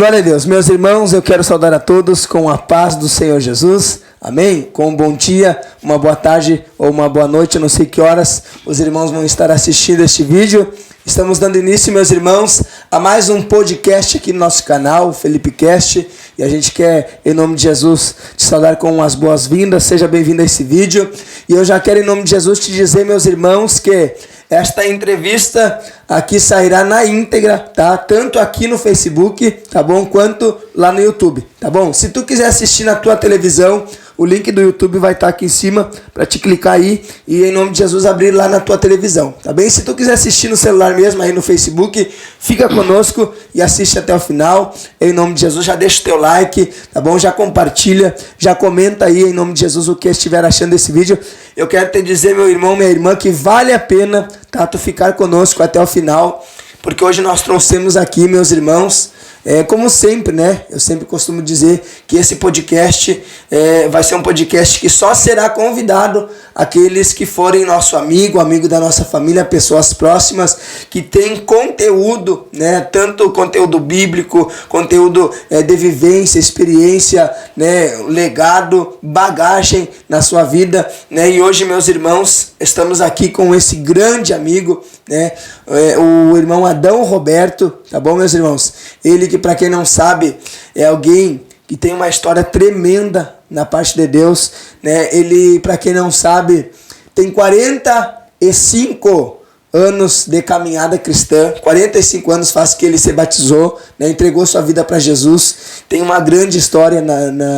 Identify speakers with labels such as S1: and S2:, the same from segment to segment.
S1: Glória a Deus. Meus irmãos, eu quero saudar a todos com a paz do Senhor Jesus. Amém? Com um bom dia, uma boa tarde ou uma boa noite. Eu não sei que horas os irmãos vão estar assistindo este vídeo. Estamos dando início, meus irmãos, a mais um podcast aqui no nosso canal, o FelipeCast. E a gente quer, em nome de Jesus, te saudar com as boas-vindas. Seja bem-vindo a esse vídeo. E eu já quero, em nome de Jesus, te dizer, meus irmãos, que esta entrevista aqui sairá na íntegra, tá? Tanto aqui no Facebook, tá bom? Quanto lá no YouTube, tá bom? Se tu quiser assistir na tua televisão, o link do YouTube vai estar aqui em cima para te clicar aí e, em nome de Jesus, abrir lá na tua televisão, tá bem? Se tu quiser assistir no celular mesmo, aí no Facebook, fica conosco e assiste até o final. Em nome de Jesus, já deixa o teu like, tá bom? Já compartilha, já comenta aí, em nome de Jesus, o que estiver achando desse vídeo. Eu quero te dizer, meu irmão, minha irmã, que vale a pena, tá, tu ficar conosco até o final, porque hoje nós trouxemos aqui, meus irmãos, como sempre, né? Eu sempre costumo dizer que esse podcast vai ser um podcast que só será convidado aqueles que forem nosso amigo da nossa família, pessoas próximas que têm conteúdo, né? Tanto conteúdo bíblico, conteúdo de vivência, experiência, né? Legado, bagagem na sua vida, né? E hoje, meus irmãos, estamos aqui com esse grande amigo, né? O irmão Adão Roberto, tá bom, meus irmãos? Ele que, para quem não sabe, é alguém que tem uma história tremenda na parte de Deus, né? Ele, para quem não sabe, tem 45 anos de caminhada cristã, 45 anos faz que ele se batizou, né? Entregou sua vida para Jesus, tem uma grande história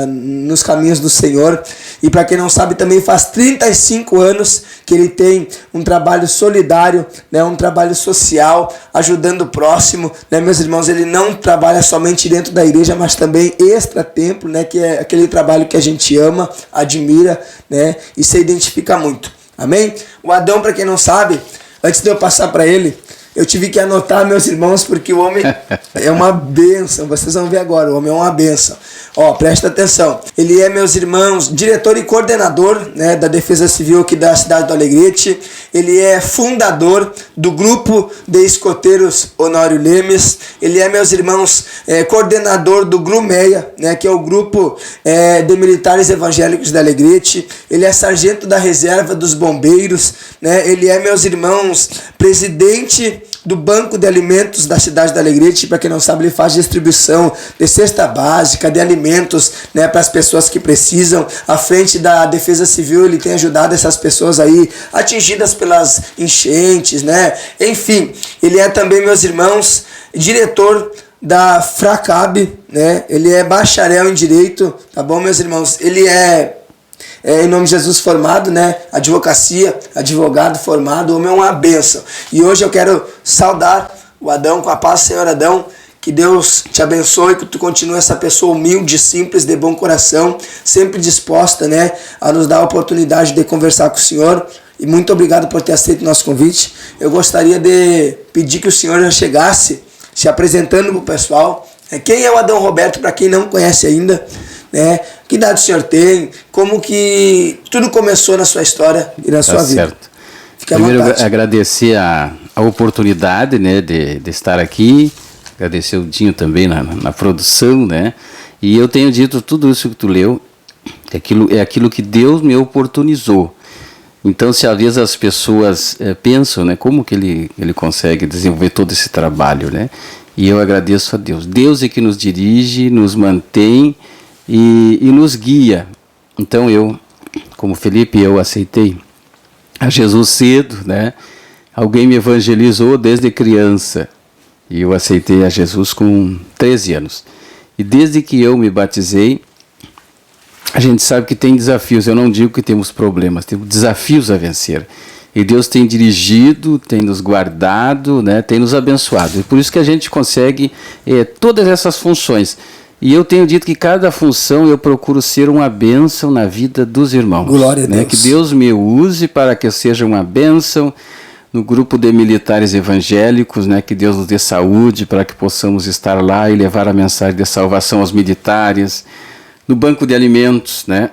S1: nos caminhos do Senhor, e para quem não sabe também faz 35 anos que ele tem um trabalho solidário, né? Um trabalho social, ajudando o próximo, né? Meus irmãos, ele não trabalha somente dentro da igreja, mas também extra-templo, né? Que é aquele trabalho que a gente ama, admira, né? E se identifica muito, amém? O Adão, para quem não sabe, antes de eu passar para ele, eu tive que anotar, meus irmãos, porque o homem é uma bênção. Vocês vão ver agora, o homem é uma bênção. Ó, presta atenção. Ele é, meus irmãos, diretor e coordenador, né, da Defesa Civil aqui da cidade do Alegrete. Ele é fundador do grupo de escoteiros Honório Lemes. Ele é, meus irmãos, coordenador do GRUMEA, né, que é o grupo de militares evangélicos da Alegrete. Ele é sargento da reserva dos bombeiros, né? Ele é, meus irmãos, presidente do Banco de Alimentos da cidade da Alegrete. Para quem não sabe, ele faz distribuição de cesta básica, de alimentos, né, para as pessoas que precisam. À frente da Defesa Civil, ele tem ajudado essas pessoas aí, atingidas pelas enchentes, né? Enfim, ele é também, meus irmãos, diretor da FRACAB, né? Ele é bacharel em Direito, tá bom, meus irmãos? Ele em nome de Jesus, formado, né? Advocacia, advogado formado, o homem é uma bênção. E hoje eu quero saudar o Adão com a paz, Senhor Adão. Que Deus te abençoe, que tu continue essa pessoa humilde, simples, de bom coração, sempre disposta, né, a nos dar a oportunidade de conversar com o Senhor. E muito obrigado por ter aceito o nosso convite. Eu gostaria de pedir que o Senhor já chegasse se apresentando para o pessoal. Quem é o Adão Roberto, para quem não conhece ainda, né? Que idade o senhor tem? Como que tudo começou na sua história e na sua vida?
S2: Certo. Primeiro, agradecer a oportunidade, né, de estar aqui, agradecer o Dinho também na produção, né? E eu tenho dito tudo isso que tu leu, é aquilo que Deus me oportunizou. Então, se às vezes as pessoas pensam, né, como que ele consegue desenvolver todo esse trabalho, né? E eu agradeço a Deus. Deus é que nos dirige, nos mantém e nos guia. Então eu, como Felipe, eu aceitei a Jesus cedo, né? Alguém me evangelizou desde criança e eu aceitei a Jesus com 13 anos. E desde que eu me batizei, a gente sabe que tem desafios. Eu não digo que temos problemas, temos desafios a vencer. E Deus tem dirigido, tem nos guardado, né? Tem nos abençoado. E por isso que a gente consegue todas essas funções. E eu tenho dito que cada função eu procuro ser uma bênção na vida dos irmãos.
S1: Glória a Deus.
S2: Né? Que Deus me use para que eu seja uma bênção no grupo de militares evangélicos, né? Que Deus nos dê saúde para que possamos estar lá e levar a mensagem de salvação aos militares. No Banco de Alimentos, né?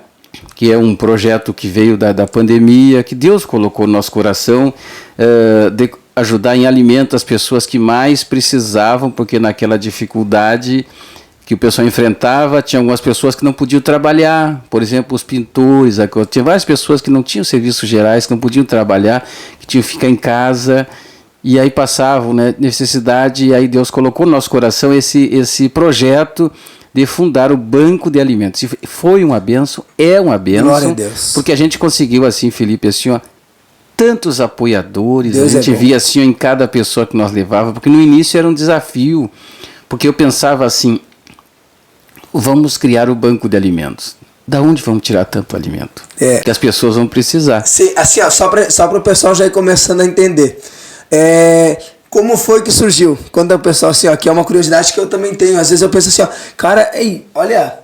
S2: Que é um projeto que veio da pandemia, que Deus colocou no nosso coração, de ajudar em alimento as pessoas que mais precisavam, porque naquela dificuldade que o pessoal enfrentava. Tinha algumas pessoas que não podiam trabalhar, por exemplo, os pintores. Tinha várias pessoas que não tinham serviços gerais, que não podiam trabalhar, que tinham que ficar em casa, e aí passavam, né, necessidade, e aí Deus colocou no nosso coração esse projeto de fundar o banco de alimentos. E foi uma bênção, é uma bênção.
S1: Glória a Deus.
S2: Porque a gente conseguiu assim, Felipe, assim, ó, tantos apoiadores,
S1: Deus
S2: a gente
S1: é bom.
S2: via assim, ó, em cada pessoa que nós levava, porque no início era um desafio, porque eu pensava assim, vamos criar o banco de alimentos. Da onde vamos tirar tanto alimento? Que as pessoas vão precisar.
S1: Sim, assim, ó, só para o pessoal já ir começando a entender. Como foi que surgiu? Quando o pessoal, assim, ó, que é uma curiosidade que eu também tenho. Às vezes eu penso assim, ó, cara, olha,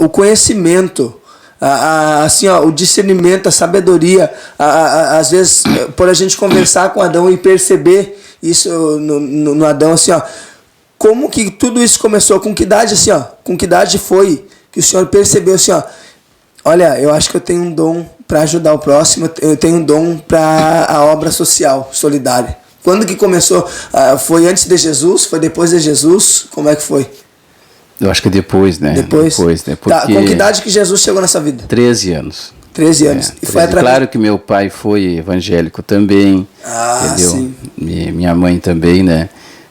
S1: o conhecimento, assim, ó, o discernimento, a sabedoria, às vezes, por a gente conversar com Adão e perceber isso no Adão, assim, ó, como que tudo isso começou? Com que idade, assim, ó, com que idade foi que o senhor percebeu, assim, ó, olha, eu acho que eu tenho um dom para ajudar o próximo, eu tenho um dom para a obra social, solidária. Quando que começou? Foi antes de Jesus? Foi depois de Jesus? Como é que foi?
S2: Eu acho que depois, né?
S1: Depois, né?
S2: Porque...
S1: Tá, com que idade que Jesus chegou nessa vida?
S2: 13 anos.
S1: 13 anos. E
S2: 13.
S1: foi através...
S2: Claro que meu pai foi evangélico também, entendeu?
S1: Sim.
S2: Minha mãe também, né?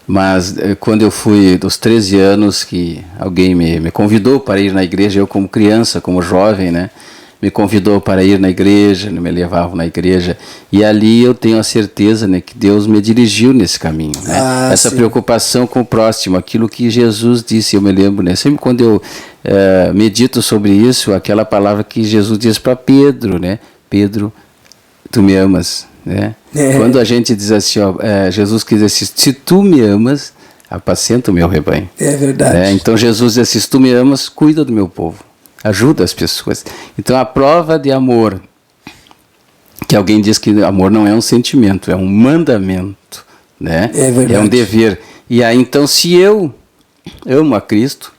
S2: Mas quando eu fui dos 13 anos, que alguém me convidou para ir na igreja, eu como criança, como jovem, né? Me convidou para ir na igreja, me levavam na igreja, e ali eu tenho a certeza, né, que Deus me dirigiu nesse caminho, né? Essa
S1: sim.
S2: Preocupação com o próximo, aquilo que Jesus disse, eu me lembro, né? Sempre quando eu medito sobre isso, aquela palavra que Jesus diz para Pedro, né? Pedro, tu me amas, né? Quando a gente diz assim, ó, Jesus quis dizer, se tu me amas, apacenta o meu rebanho.
S1: É verdade.
S2: Então Jesus diz assim, se tu me amas, cuida do meu povo. Ajuda as pessoas. Então a prova de amor, que alguém diz que amor não é um sentimento, é um mandamento, né?
S1: É verdade.
S2: É um dever. E aí então, se eu amo a Cristo,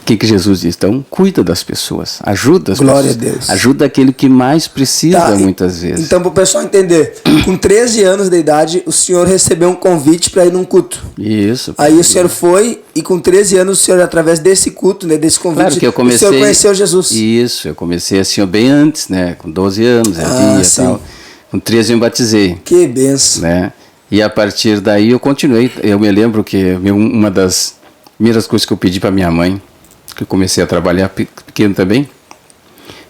S2: o que Jesus diz? Então, cuida das pessoas, ajuda as
S1: Glória
S2: pessoas.
S1: a Deus.
S2: Ajuda aquele que mais precisa, muitas vezes.
S1: Então, para o pessoal entender, com 13 anos de idade, o senhor recebeu um convite para ir num culto.
S2: Isso.
S1: Aí o senhor foi, e com 13 anos, o senhor, através desse culto, né, desse convite,
S2: claro que eu comecei,
S1: o senhor conheceu Jesus.
S2: Isso, eu comecei assim, bem antes, né? Com 12 anos, e tal. Com 13 eu me batizei.
S1: Que benção.
S2: Né? E a partir daí eu continuei. Eu me lembro que uma das primeiras coisas que eu pedi para minha mãe, que eu comecei a trabalhar pequeno também,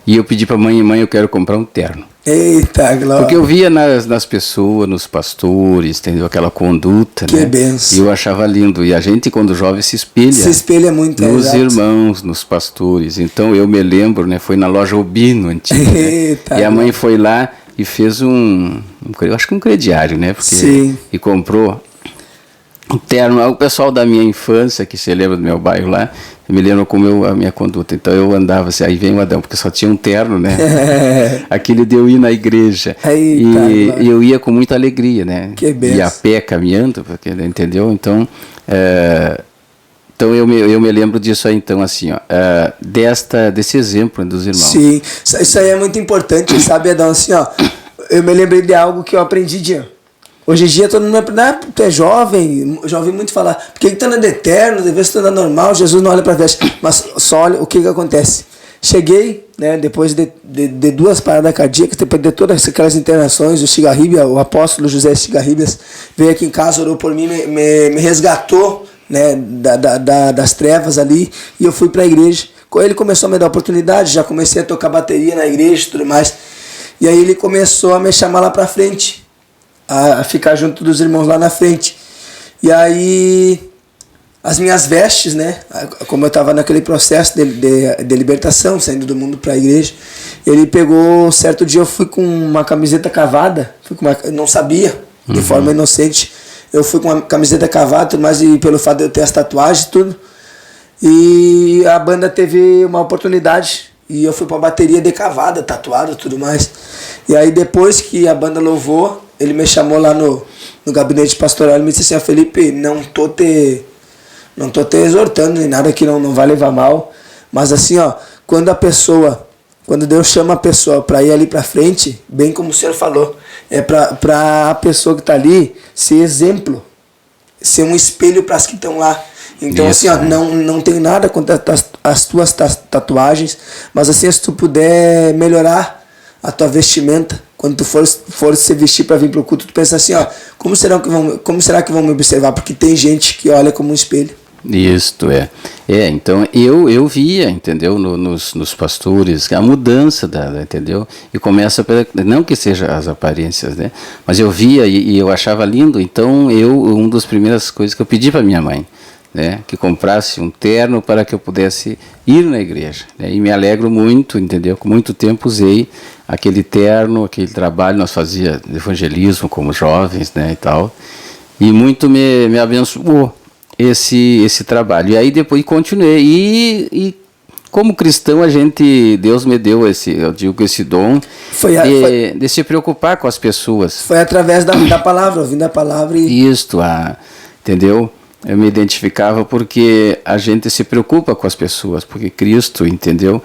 S2: e eu pedi para mãe, eu quero comprar um terno.
S1: Eita, glória.
S2: Porque eu via nas pessoas, nos pastores, entendeu? Aquela conduta,
S1: que
S2: né?
S1: benção.
S2: E eu achava lindo. E a gente, quando jovem, se espelha
S1: muito
S2: nos irmãos, nos pastores. Então eu me lembro, né? Foi na loja Obino antiga, né?
S1: Eita,
S2: e a mãe foi lá e fez eu acho que um crediário, né? Porque,
S1: sim.
S2: E comprou um terno. O pessoal da minha infância, que se lembra do meu bairro lá, eu me lembro como a minha conduta. Então eu andava assim, aí vem o Adão, porque só tinha um terno, né? Aquele de eu ir na igreja.
S1: Eita,
S2: e eu ia com muita alegria, né?
S1: Que benção.
S2: Ia a pé caminhando, porque, entendeu? Então, então eu me lembro disso aí, então, assim, ó, desse exemplo dos irmãos.
S1: Sim, isso aí é muito importante, sabe, Adão? Assim, ó, eu me lembrei de algo que eu aprendi de... Hoje em dia todo mundo tu é jovem, já ouvi muito falar, por que tu anda de eterno, de vez tu anda normal, Jesus não olha para veste, mas só olha o que acontece. Cheguei, né, depois de 2 paradas cardíacas, depois de todas aquelas internações, o Estigarribia, o apóstolo José Estigarribias veio aqui em casa, orou por mim, me resgatou, né, das trevas ali, e eu fui para a igreja. Ele começou a me dar oportunidade, já comecei a tocar bateria na igreja e tudo mais, e aí ele começou a me chamar lá para frente, a ficar junto dos irmãos lá na frente. E aí, as minhas vestes, né? Como eu estava naquele processo de libertação, saindo do mundo para a igreja, ele pegou, certo dia eu fui com uma camiseta cavada, eu não sabia, de forma inocente, eu fui com uma camiseta cavada, mas e pelo fato de eu ter as tatuagens e tudo, e a banda teve uma oportunidade, e eu fui para a bateria de cavada, tatuado e tudo mais. E aí depois que a banda louvou, ele me chamou lá no gabinete pastoral e me disse assim, Felipe, não tô te exortando nem nada que não vai levar mal, mas assim, ó, quando Deus chama a pessoa para ir ali para frente, bem como o senhor falou, é para a pessoa que está ali ser exemplo, ser um espelho para as que estão lá. Então,
S2: Isso,
S1: assim, ó, não tenho nada contra as tuas tatuagens, mas assim, se tu puder melhorar a tua vestimenta, quando tu for se vestir para vir pro culto, tu pensa assim, ó, como será que vão me observar? Porque tem gente que olha como um espelho.
S2: Isto é. Então eu via, entendeu, nos pastores, a mudança entendeu? E começa não que seja as aparências, né? Mas eu via e eu achava lindo, então uma das primeiras coisas que eu pedi para minha mãe, né, que comprasse um terno para que eu pudesse ir na igreja, né? E me alegro muito, entendeu? Com muito tempo usei aquele terno, aquele trabalho, nós fazia evangelismo como jovens, né, e tal. E muito me abençoou esse trabalho. E aí depois continuei. E como cristão, Deus me deu esse dom de se preocupar com as pessoas.
S1: Foi através da palavra, ouvindo a palavra
S2: entendeu? Eu me identificava porque a gente se preocupa com as pessoas, porque Cristo, entendeu?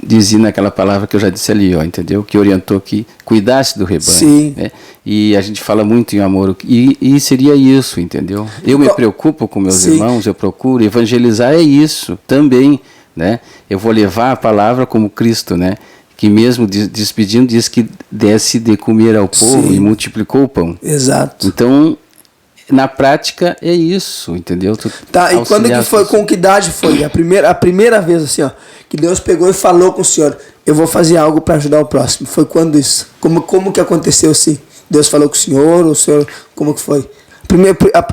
S2: Dizia naquela palavra que eu já disse ali, ó, entendeu? Que orientou que cuidasse do rebanho.
S1: Sim.
S2: Né? E a gente fala muito em amor, e seria isso, entendeu? Eu me preocupo com meus irmãos, eu procuro evangelizar, é isso também, né? Eu vou levar a palavra como Cristo, né? Que mesmo despedindo, diz que desse de comer ao povo. Sim. E multiplicou o pão.
S1: Exato.
S2: Então, na prática é isso, entendeu?
S1: Tá, e quando que foi, com que idade foi? A primeira vez assim, ó, que Deus pegou e falou com o senhor, eu vou fazer algo para ajudar o próximo. Foi quando isso? Como que aconteceu assim? Deus falou com o senhor, como que foi?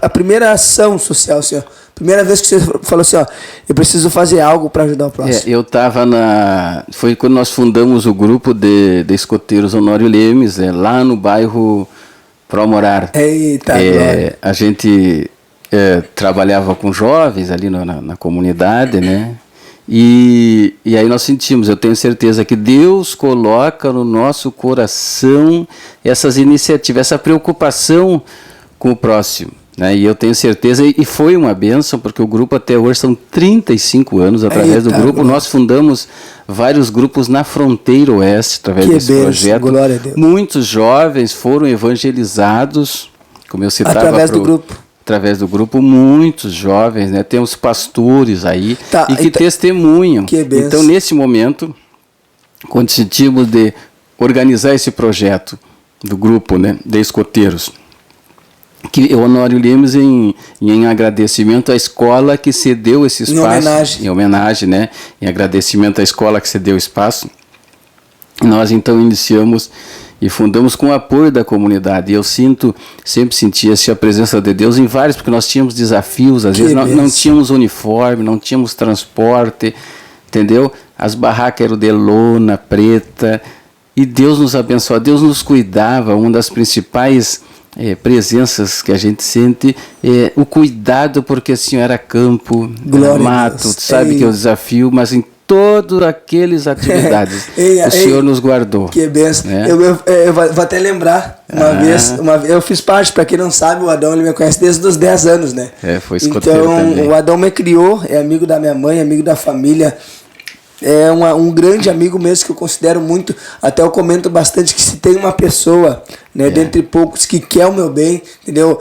S1: A primeira ação social, senhor. Primeira vez que você falou assim, ó, eu preciso fazer algo para ajudar o próximo.
S2: Eu estava foi quando nós fundamos o grupo de escoteiros Honório Lemes, lá no bairro Pro Morar.
S1: Eita,
S2: a gente trabalhava com jovens ali na comunidade, né? E aí nós sentimos, eu tenho certeza que Deus coloca no nosso coração essas iniciativas, essa preocupação com o próximo, né? E eu tenho certeza, e foi uma bênção, porque o grupo até hoje são 35 anos, através do grupo, nós fundamos vários grupos na fronteira oeste, através desse projeto.
S1: Glória a Deus.
S2: Muitos jovens foram evangelizados, como eu citava, através do grupo, muitos jovens, né? Temos pastores aí que testemunham. Então, nesse momento, quando sentimos de organizar esse projeto do grupo, né, de escoteiros, que o Honório Lemes em agradecimento à escola que cedeu esse espaço, em homenagem, né, em agradecimento à escola que cedeu o espaço, nós então iniciamos e fundamos com o apoio da comunidade. E eu sempre senti a presença de Deus em vários, porque nós tínhamos desafios, às vezes não tínhamos uniforme, não tínhamos transporte, entendeu? As barracas eram de lona preta, e Deus nos abençoava, Deus nos cuidava. Uma das principais presenças que a gente sente é o cuidado, porque assim era campo, era mato, sabe que é o desafio, mas em todas aquelas atividades o Senhor nos guardou.
S1: Que benção. Né? Eu vou até lembrar, uma vez eu fiz parte, para quem não sabe, o Adão ele me conhece desde os 10 anos, né?
S2: Foi escoteiro também.
S1: Então o Adão me criou, é amigo da minha mãe, amigo da família. É um grande amigo mesmo que eu considero muito. Até eu comento bastante que se tem uma pessoa, né, dentre poucos, que quer o meu bem, entendeu?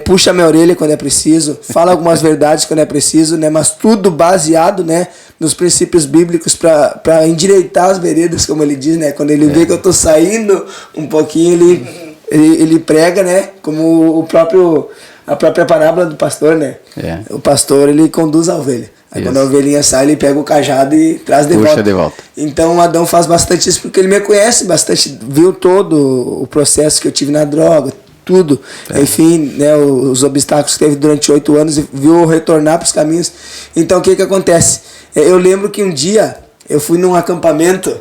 S1: Puxa a minha orelha quando é preciso, fala algumas verdades quando é preciso, né? Mas tudo baseado, né, nos princípios bíblicos para endireitar as veredas, como ele diz, né? Quando ele vê que eu estou saindo um pouquinho, ele prega, né? Como a própria parábola do pastor, né? O pastor, ele conduz a ovelha. Aí quando a ovelhinha sai, ele pega o cajado e traz de volta. Então o Adão faz bastante isso porque ele me conhece bastante, viu todo o processo que eu tive na droga, tudo. Enfim, né, os obstáculos que teve durante 8 anos, e viu eu retornar para os caminhos. Então o que acontece? Eu lembro que um dia eu fui num acampamento,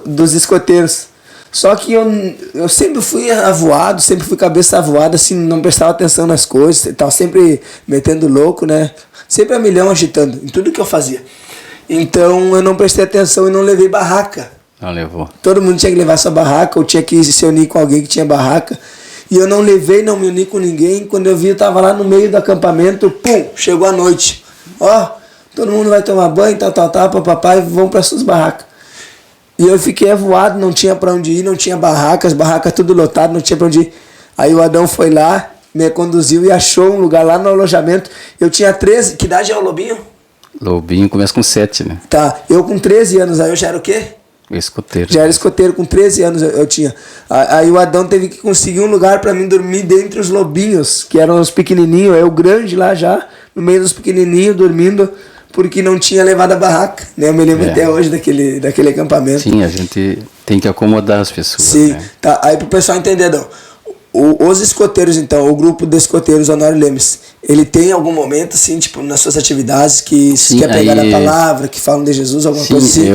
S1: dos escoteiros. Só que eu sempre fui avoado, sempre fui cabeça avoada, assim, não prestava atenção nas coisas, estava sempre metendo louco, né? Sempre a milhão agitando, em tudo que eu fazia. Então eu não prestei atenção e não levei barraca.
S2: Não levou.
S1: Todo mundo tinha que levar sua barraca, ou tinha que se unir com alguém que tinha barraca. E eu não levei, não me uni com ninguém. Quando eu vi, eu estava lá no meio do acampamento, pum, chegou a noite. Todo mundo vai tomar banho, papai, vão para suas barracas. E eu fiquei avoado, não tinha para onde ir, não tinha barraca, as barracas tudo lotado, não tinha para onde ir. Aí o Adão foi lá me conduziu e achou um lugar lá no alojamento. Eu tinha 13, que idade é o Lobinho?
S2: Lobinho começa com 7, né?
S1: Tá, eu com 13 anos, aí eu já era o quê?
S2: Escoteiro.
S1: Já era escoteiro, com 13 anos eu tinha. Aí o Adão teve que conseguir um lugar pra mim dormir dentre os lobinhos, que eram os pequenininhos, eu grande lá já, no meio dos pequenininhos, dormindo, porque não tinha levado a barraca, né? Eu me lembro até hoje daquele acampamento.
S2: Sim, a gente tem que acomodar as pessoas.
S1: Sim,
S2: né?
S1: tá, aí pro pessoal entender, Adão, os escoteiros, então, o grupo de escoteiros Honório Lemes, ele tem algum momento, assim, tipo, nas suas atividades, que se quer pegar a palavra, que falam de Jesus, alguma coisa assim?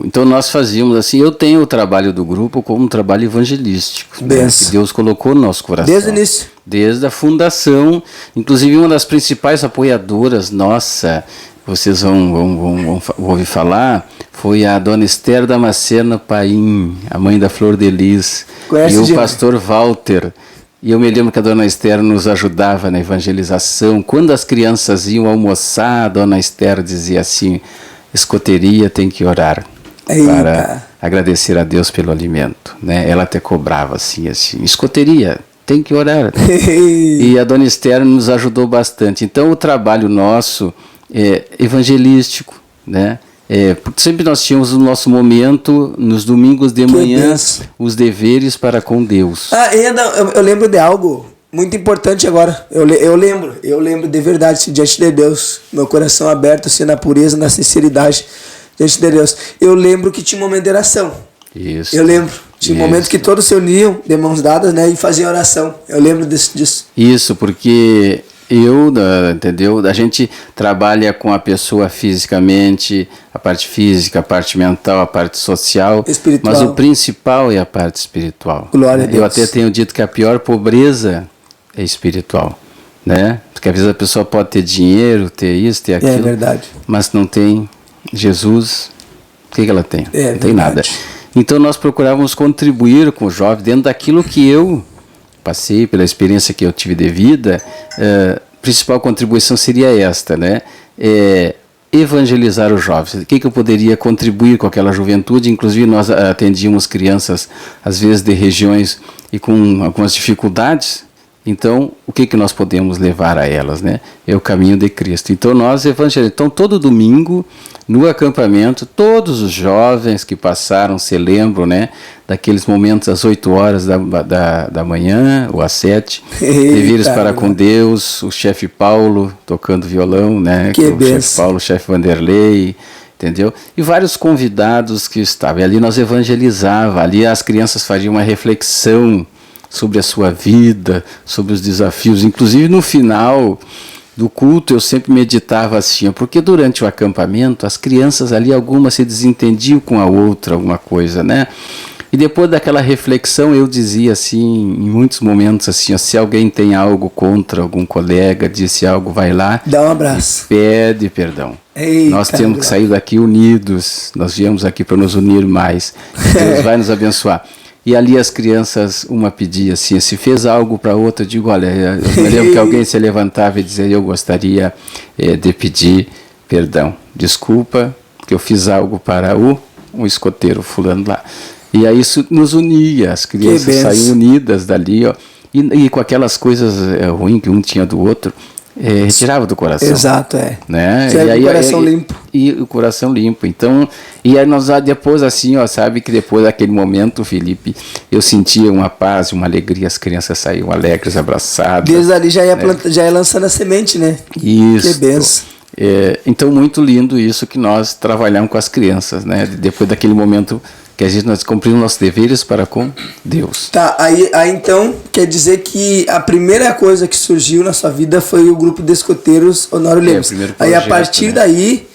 S2: Então nós fazíamos assim, eu tenho o trabalho do grupo como um trabalho evangelístico, né, que Deus colocou no nosso coração.
S1: Desde o início.
S2: Desde a fundação, inclusive uma das principais apoiadoras nossa, vocês vão ouvir falar, foi a dona Esther Damasceno Paim, a mãe da Flor de Lis, e o pastor Walter. E eu me lembro que a dona Esther nos ajudava na evangelização. Quando as crianças iam almoçar, a dona Esther dizia assim, escoteria tem que orar. Eita. Para agradecer a Deus pelo alimento. Né? Ela até cobrava assim, escoteria tem que orar. E a dona Esther nos ajudou bastante. Então o trabalho nosso é evangelístico, né? Porque sempre nós tínhamos o nosso momento, nos domingos de manhã, os deveres para com Deus.
S1: Eu lembro de algo muito importante agora. Eu lembro de verdade, diante de Deus, meu coração aberto, assim, na pureza, na sinceridade, diante de Deus. Eu lembro que tinha um momento de oração.
S2: Isso.
S1: Eu lembro. Tinha um momento que todos se uniam, de mãos dadas, né, e faziam oração. Eu lembro disso.
S2: Isso, porque... entendeu? A gente trabalha com a pessoa fisicamente, a parte física, a parte mental, a parte social, espiritual. Mas o principal é a parte espiritual.
S1: Glória a Deus.
S2: Eu até tenho dito que a pior pobreza é espiritual, né? Porque às vezes a pessoa pode ter dinheiro, ter isso, ter aquilo,
S1: é verdade.
S2: Mas não tem Jesus, o que ela tem? Não tem nada. Então nós procurávamos contribuir com os jovens dentro daquilo que eu passei, pela experiência que eu tive de vida, principal contribuição seria esta, né? Evangelizar os jovens. O que eu poderia contribuir com aquela juventude? Inclusive nós atendíamos crianças, às vezes de regiões e com algumas dificuldades. Então, o que nós podemos levar a elas, né? É o caminho de Cristo. Então, nós evangelizamos. Então, todo domingo, no acampamento, todos os jovens que passaram se lembram, né? Daqueles momentos às 8 horas da manhã, ou às 7. Deveres para com Deus, o chefe Paulo tocando violão, né? O chefe Paulo, o chefe Vanderlei, entendeu? E vários convidados que estavam. E ali nós evangelizávamos, ali as crianças faziam uma reflexão sobre a sua vida, sobre os desafios. Inclusive no final do culto eu sempre meditava assim, porque durante o acampamento as crianças ali, algumas se desentendiam com a outra, alguma coisa, né? E depois daquela reflexão eu dizia assim, em muitos momentos assim, se alguém tem algo contra algum colega, disse algo, vai lá,
S1: dá um abraço,
S2: pede perdão.
S1: Eita,
S2: nós temos que sair daqui unidos, nós viemos aqui para nos unir mais, Deus vai nos abençoar. E ali as crianças, uma pedia assim, se fez algo para outra, eu digo, olha, eu me lembro que alguém se levantava e dizia, eu gostaria de pedir perdão, desculpa, que eu fiz algo para um escoteiro fulano lá. E aí isso nos unia, as crianças saíam unidas dali, ó, e com aquelas coisas ruins que um tinha do outro, retirava do coração.
S1: Exato,
S2: né?
S1: E aí, o coração limpo.
S2: E o coração limpo. Então, e aí nós depois assim, ó, sabe que depois daquele momento, Felipe, eu sentia uma paz, uma alegria, as crianças saíam alegres, abraçadas.
S1: Deus ali já ia, já ia lançando a semente, né?
S2: Isso.
S1: Que benção.
S2: Então, muito lindo isso que nós trabalhamos com as crianças, né? Depois daquele momento que a gente nós cumprimos nossos deveres para com Deus.
S1: Tá, aí então quer dizer que a primeira coisa que surgiu na sua vida foi o grupo de escoteiros Honório Lemes. Aí a partir daí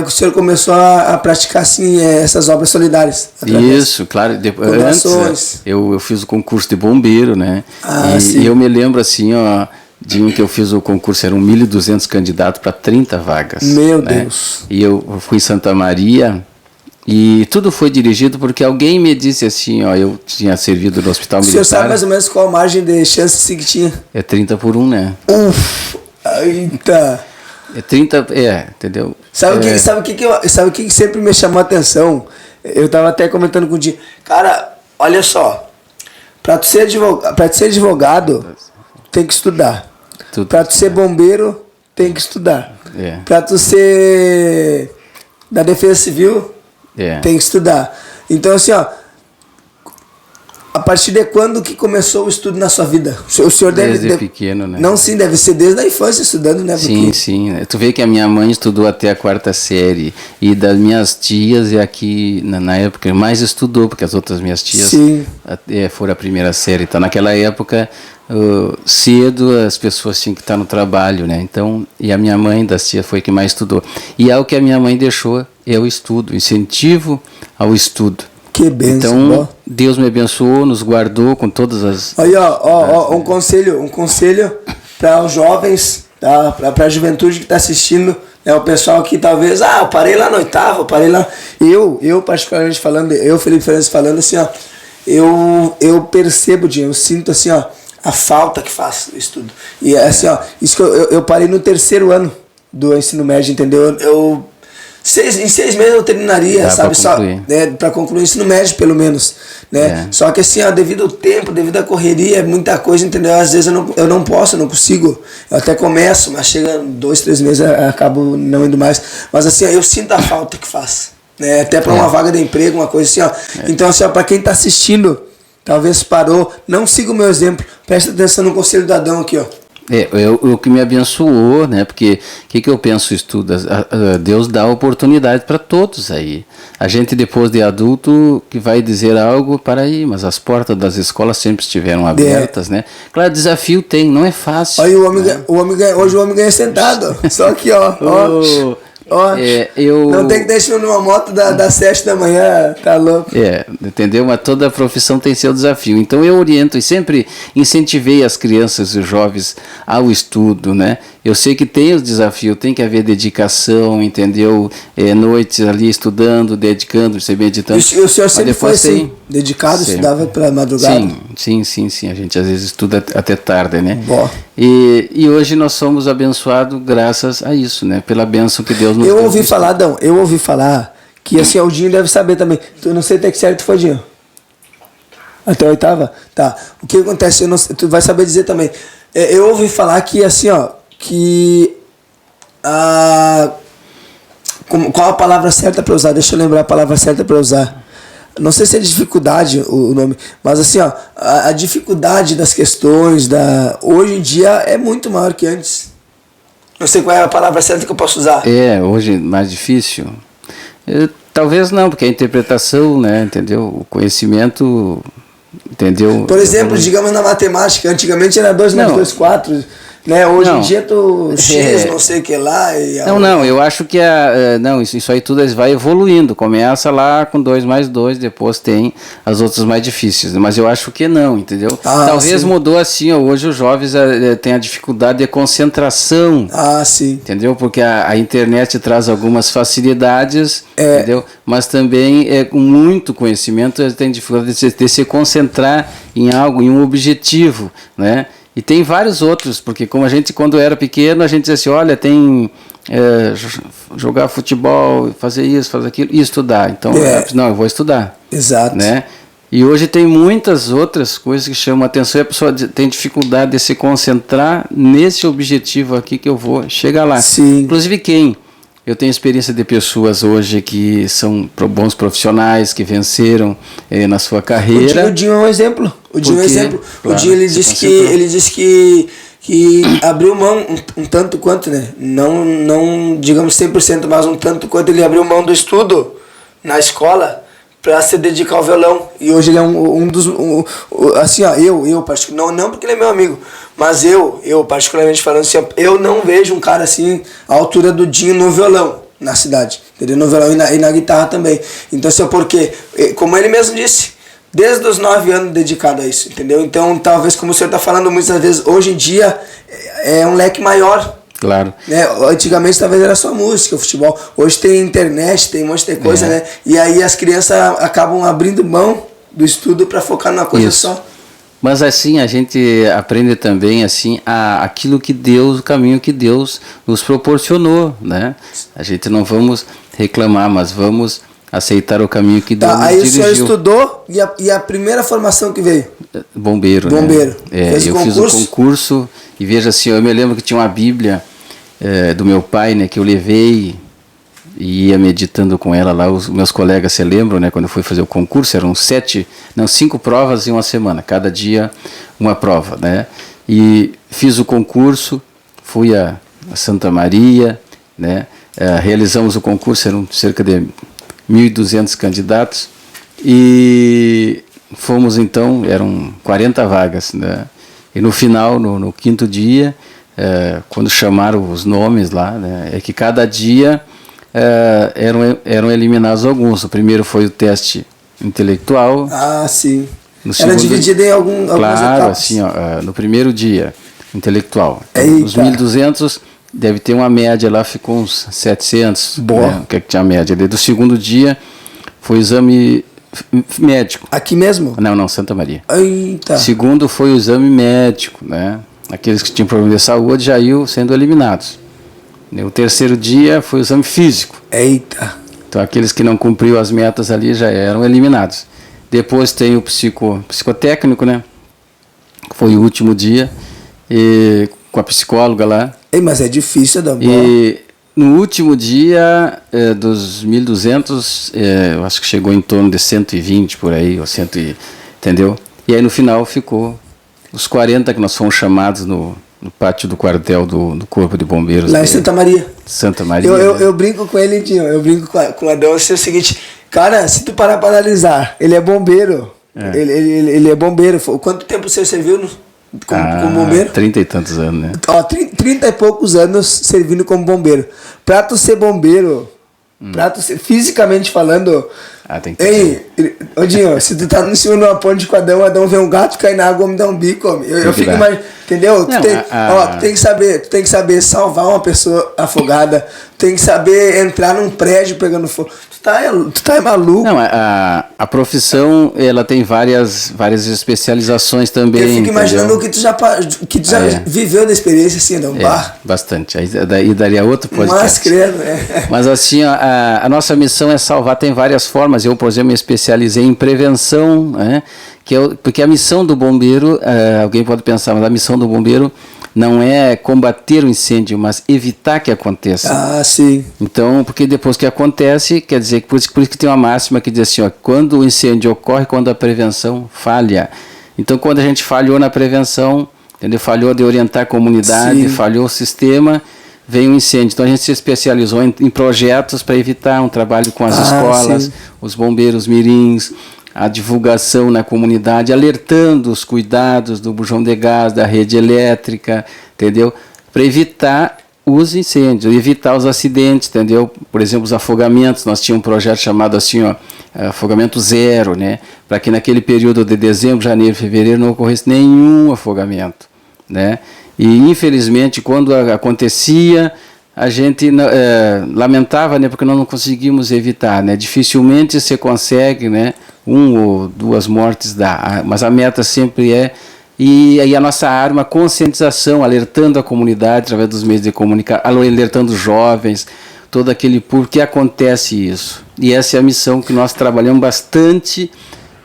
S1: o senhor começou a praticar assim essas obras solidárias.
S2: Isso, claro. Antes eu fiz o concurso de bombeiro, né? E eu me lembro assim, ó, de um que eu fiz o concurso, eram 1.200 candidatos para 30 vagas.
S1: Meu Deus.
S2: E eu fui em Santa Maria. E tudo foi dirigido porque alguém me disse assim, ó, eu tinha servido no hospital militar. O senhor sabe
S1: mais ou menos qual a margem de chance assim que tinha?
S2: É 30-1, né?
S1: Eita!
S2: É 30, entendeu?
S1: Sabe o que sempre me chamou a atenção? Eu tava até comentando com o Di. Cara, olha só, pra tu ser advogado, tem que estudar.
S2: Tudo.
S1: Para tu ser bombeiro, tem que estudar.
S2: É.
S1: Para tu ser da Defesa Civil, tem que estudar. Então, assim, ó, a partir de quando que começou o estudo na sua vida? O senhor
S2: desde pequeno, né?
S1: Não, sim, deve ser desde a infância estudando, né?
S2: Sim, sim. Tu vê que a minha mãe estudou até a 4ª série. E das minhas tias, é aqui, na época, mais estudou, porque as outras minhas tias foram a 1ª série. Então, naquela época, cedo, as pessoas tinham que estar no trabalho, né? Então, e a minha mãe das tias foi que mais estudou. E é o que a minha mãe deixou, é o estudo, incentivo ao estudo.
S1: Que bênção.
S2: Então, Deus me abençoou, nos guardou com todas as...
S1: Aí, ó, um conselho para os jovens, tá? Para a juventude que está assistindo, o pessoal que talvez, eu parei lá no 8º, eu parei lá... Eu particularmente falando, Felipe Fernandes falando assim, ó, eu percebo, eu sinto assim, ó, a falta que faz o estudo. E assim, ó, isso que eu parei no 3º ano do ensino médio, entendeu? Em 6 meses eu terminaria, sabe? Só, né, para concluir o ensino médio, pelo menos. Né? Só que assim, ó, devido ao tempo, devido à correria, muita coisa, entendeu? Às vezes eu não posso, eu não consigo. Eu até começo, mas chega 2, 3 meses, eu acabo não indo mais. Mas assim, ó, eu sinto a falta que faz. Né? Até para uma vaga de emprego, uma coisa assim, ó. Então, assim, ó, para quem está assistindo, talvez parou, não siga o meu exemplo. Presta atenção no conselho do Adão aqui, ó.
S2: O que me abençoou, né? Porque o que eu penso estudo? Deus dá oportunidade para todos aí. A gente depois de adulto que vai dizer algo, para aí, mas as portas das escolas sempre estiveram abertas, né? Claro, desafio tem, não é fácil.
S1: Aí hoje o homem ganha sentado. Só aqui, ó. Não tem que deixar numa moto das 7 da manhã, tá louco?
S2: Entendeu? Mas toda profissão tem seu desafio. Então eu oriento e sempre incentivei as crianças e os jovens ao estudo, né? Eu sei que tem os desafios, tem que haver dedicação, entendeu? Noites ali estudando, dedicando, se meditando.
S1: E o senhor sempre foi assim, dedicado, estudava pela madrugada?
S2: Sim. A gente às vezes estuda até tarde, né?
S1: Bom.
S2: E hoje nós somos abençoados graças a isso, né? Pela bênção que Deus nos deu.
S1: Eu ouvi falar que assim, o Dinho deve saber também. Eu não sei até que série tu foi, Dinho. Até a 8ª? Tá. O que acontece, tu vai saber dizer também. Eu ouvi falar que assim, ó, qual a palavra certa para usar? Deixa eu lembrar a palavra certa para usar. Não sei se é dificuldade o nome, mas assim, ó, a dificuldade das questões hoje em dia é muito maior que antes. Não sei qual é a palavra certa que eu posso usar.
S2: Hoje mais difícil. Talvez não, porque a interpretação, né, entendeu? O conhecimento, entendeu?
S1: Por exemplo, digamos na matemática, antigamente era 2 mais 2, 4. Né? Hoje em dia tu X, não sei o que lá.
S2: Eu acho que isso aí tudo vai evoluindo. Começa lá com 2 mais 2, depois tem as outras mais difíceis. Mas eu acho que não, entendeu? Talvez mudou assim, hoje os jovens têm a dificuldade de concentração.
S1: Sim.
S2: Entendeu? Porque a internet traz algumas facilidades, entendeu? Mas também com muito conhecimento tem dificuldade de se concentrar em algo, em um objetivo, né? E tem vários outros, porque como a gente, quando era pequeno, a gente dizia assim, olha, tem jogar futebol, fazer isso, fazer aquilo, e estudar. Então, não, eu vou estudar.
S1: Exato.
S2: Né? E hoje tem muitas outras coisas que chamam a atenção e a pessoa tem dificuldade de se concentrar nesse objetivo aqui que eu vou chegar lá.
S1: Sim.
S2: Inclusive eu tenho experiência de pessoas hoje que são bons profissionais, que venceram na sua carreira.
S1: O Dinho é um exemplo. O Dinho
S2: Claro,
S1: o Dinho ele disse que abriu mão um tanto quanto, né? Não digamos 100%, mas um tanto quanto ele abriu mão do estudo na escola para se dedicar ao violão. E hoje ele é um dos... assim, ó, eu particularmente, não porque ele é meu amigo, mas eu particularmente falando assim, eu não vejo um cara assim, à altura do Dinho no violão, na cidade. Entendeu? No violão e na guitarra também. Então, assim, porque, como ele mesmo disse, desde os 9 anos dedicado a isso, entendeu? Então, talvez, como o senhor está falando muitas vezes, hoje em dia é um leque maior.
S2: Claro.
S1: Né? Antigamente talvez era só música, futebol. Hoje tem internet, tem um monte de coisa, né? E aí as crianças acabam abrindo mão do estudo para focar numa coisa só.
S2: Mas assim, a gente aprende também assim aquilo que Deus, o caminho que Deus nos proporcionou, né? A gente não vamos reclamar, mas vamos aceitar o caminho que Deus nos
S1: Aí
S2: dirigiu.
S1: o senhor estudou e a primeira formação que veio?
S2: Bombeiro.
S1: Bombeiro.
S2: Né? Eu fiz o concurso e veja assim, eu me lembro que tinha uma Bíblia do meu pai, né, que eu levei e ia meditando com ela lá. Os meus colegas se lembram, né, quando eu fui fazer o concurso, eram 5 provas em uma semana, cada dia uma prova, né? E fiz o concurso, fui a Santa Maria, né? Realizamos o concurso, eram cerca de 1.200 candidatos e fomos então, eram 40 vagas, né? E no final, no quinto dia, quando chamaram os nomes lá, né, é que cada dia eram eliminados alguns. O primeiro foi o teste intelectual.
S1: Ah, sim.
S2: Era
S1: dividido em algumas etapas.
S2: Claro, assim, no primeiro dia, intelectual. Então, os 1.200 deve ter uma média lá, ficou uns 700.
S1: Boa.
S2: Né, que tinha a média. Do segundo dia foi o exame médico.
S1: Aqui mesmo?
S2: Não, Santa Maria.
S1: Eita.
S2: Segundo foi o exame médico, né? Aqueles que tinham problema de saúde já iam sendo eliminados. O terceiro dia foi o exame físico.
S1: Eita.
S2: Então aqueles que não cumpriam as metas ali já eram eliminados. Depois tem o psicotécnico, né? Foi o último dia, e com a psicóloga lá.
S1: Mas é difícil, Adão.
S2: E no último dia dos 1.200, eu acho que chegou em torno de 120 por aí, ou 100, entendeu? E aí no final ficou os 40 que nós fomos chamados no pátio do quartel do Corpo de Bombeiros.
S1: Lá em Santa Maria.
S2: Santa Maria.
S1: Eu brinco com ele, Dinho, eu brinco com o Adão, é o seguinte, cara, se tu parar para analisar, ele é bombeiro. Ele é bombeiro. Quanto tempo você serviu como bombeiro?
S2: 30 e tantos anos, né?
S1: 30 e poucos anos servindo como bombeiro. Pra tu ser bombeiro, pra tu ser, fisicamente falando...
S2: tem que
S1: Ei, ô Dinho, se tu tá em cima de uma ponte com o Adão vê um gato cair na água, me dá um bico, homem. Eu fico mais... Entendeu? Tu tem que saber salvar uma pessoa afogada, tu tem que saber entrar num prédio pegando fogo. Tu tá maluco.
S2: Não, a profissão, ela tem várias especializações também.
S1: Eu fico imaginando que tu já viveu da experiência assim, não?
S2: Bastante. Aí daria outro podcast.
S1: Mas credo, né?
S2: Mas assim, a nossa missão é salvar, tem várias formas. Eu, por exemplo, me especializei em prevenção, né? Porque a missão do bombeiro, alguém pode pensar, mas a missão do bombeiro não é combater o incêndio, mas evitar que aconteça.
S1: Ah, sim.
S2: Então, porque depois que acontece, quer dizer, por isso que tem uma máxima que diz assim, quando o incêndio ocorre, quando a prevenção falha. Então, quando a gente falhou na prevenção, entendeu? Falhou de orientar a comunidade, sim, falhou o sistema, veio um incêndio. Então, a gente se especializou em projetos para evitar um trabalho com as escolas, sim, os bombeiros mirins, a divulgação na comunidade, alertando os cuidados do bujão de gás, da rede elétrica, entendeu? Para evitar os incêndios, evitar os acidentes, entendeu? Por exemplo, os afogamentos, nós tínhamos um projeto chamado assim, afogamento zero, né? Para que naquele período de dezembro, janeiro, fevereiro não ocorresse nenhum afogamento, né? E infelizmente quando acontecia, a gente lamentava, né? Porque nós não conseguimos evitar, né? Dificilmente você consegue, né? 1 ou 2 mortes dá, mas a meta sempre é, e aí a nossa arma, conscientização, alertando a comunidade através dos meios de comunicação, alertando os jovens, todo aquele por que acontece isso. E essa é a missão que nós trabalhamos bastante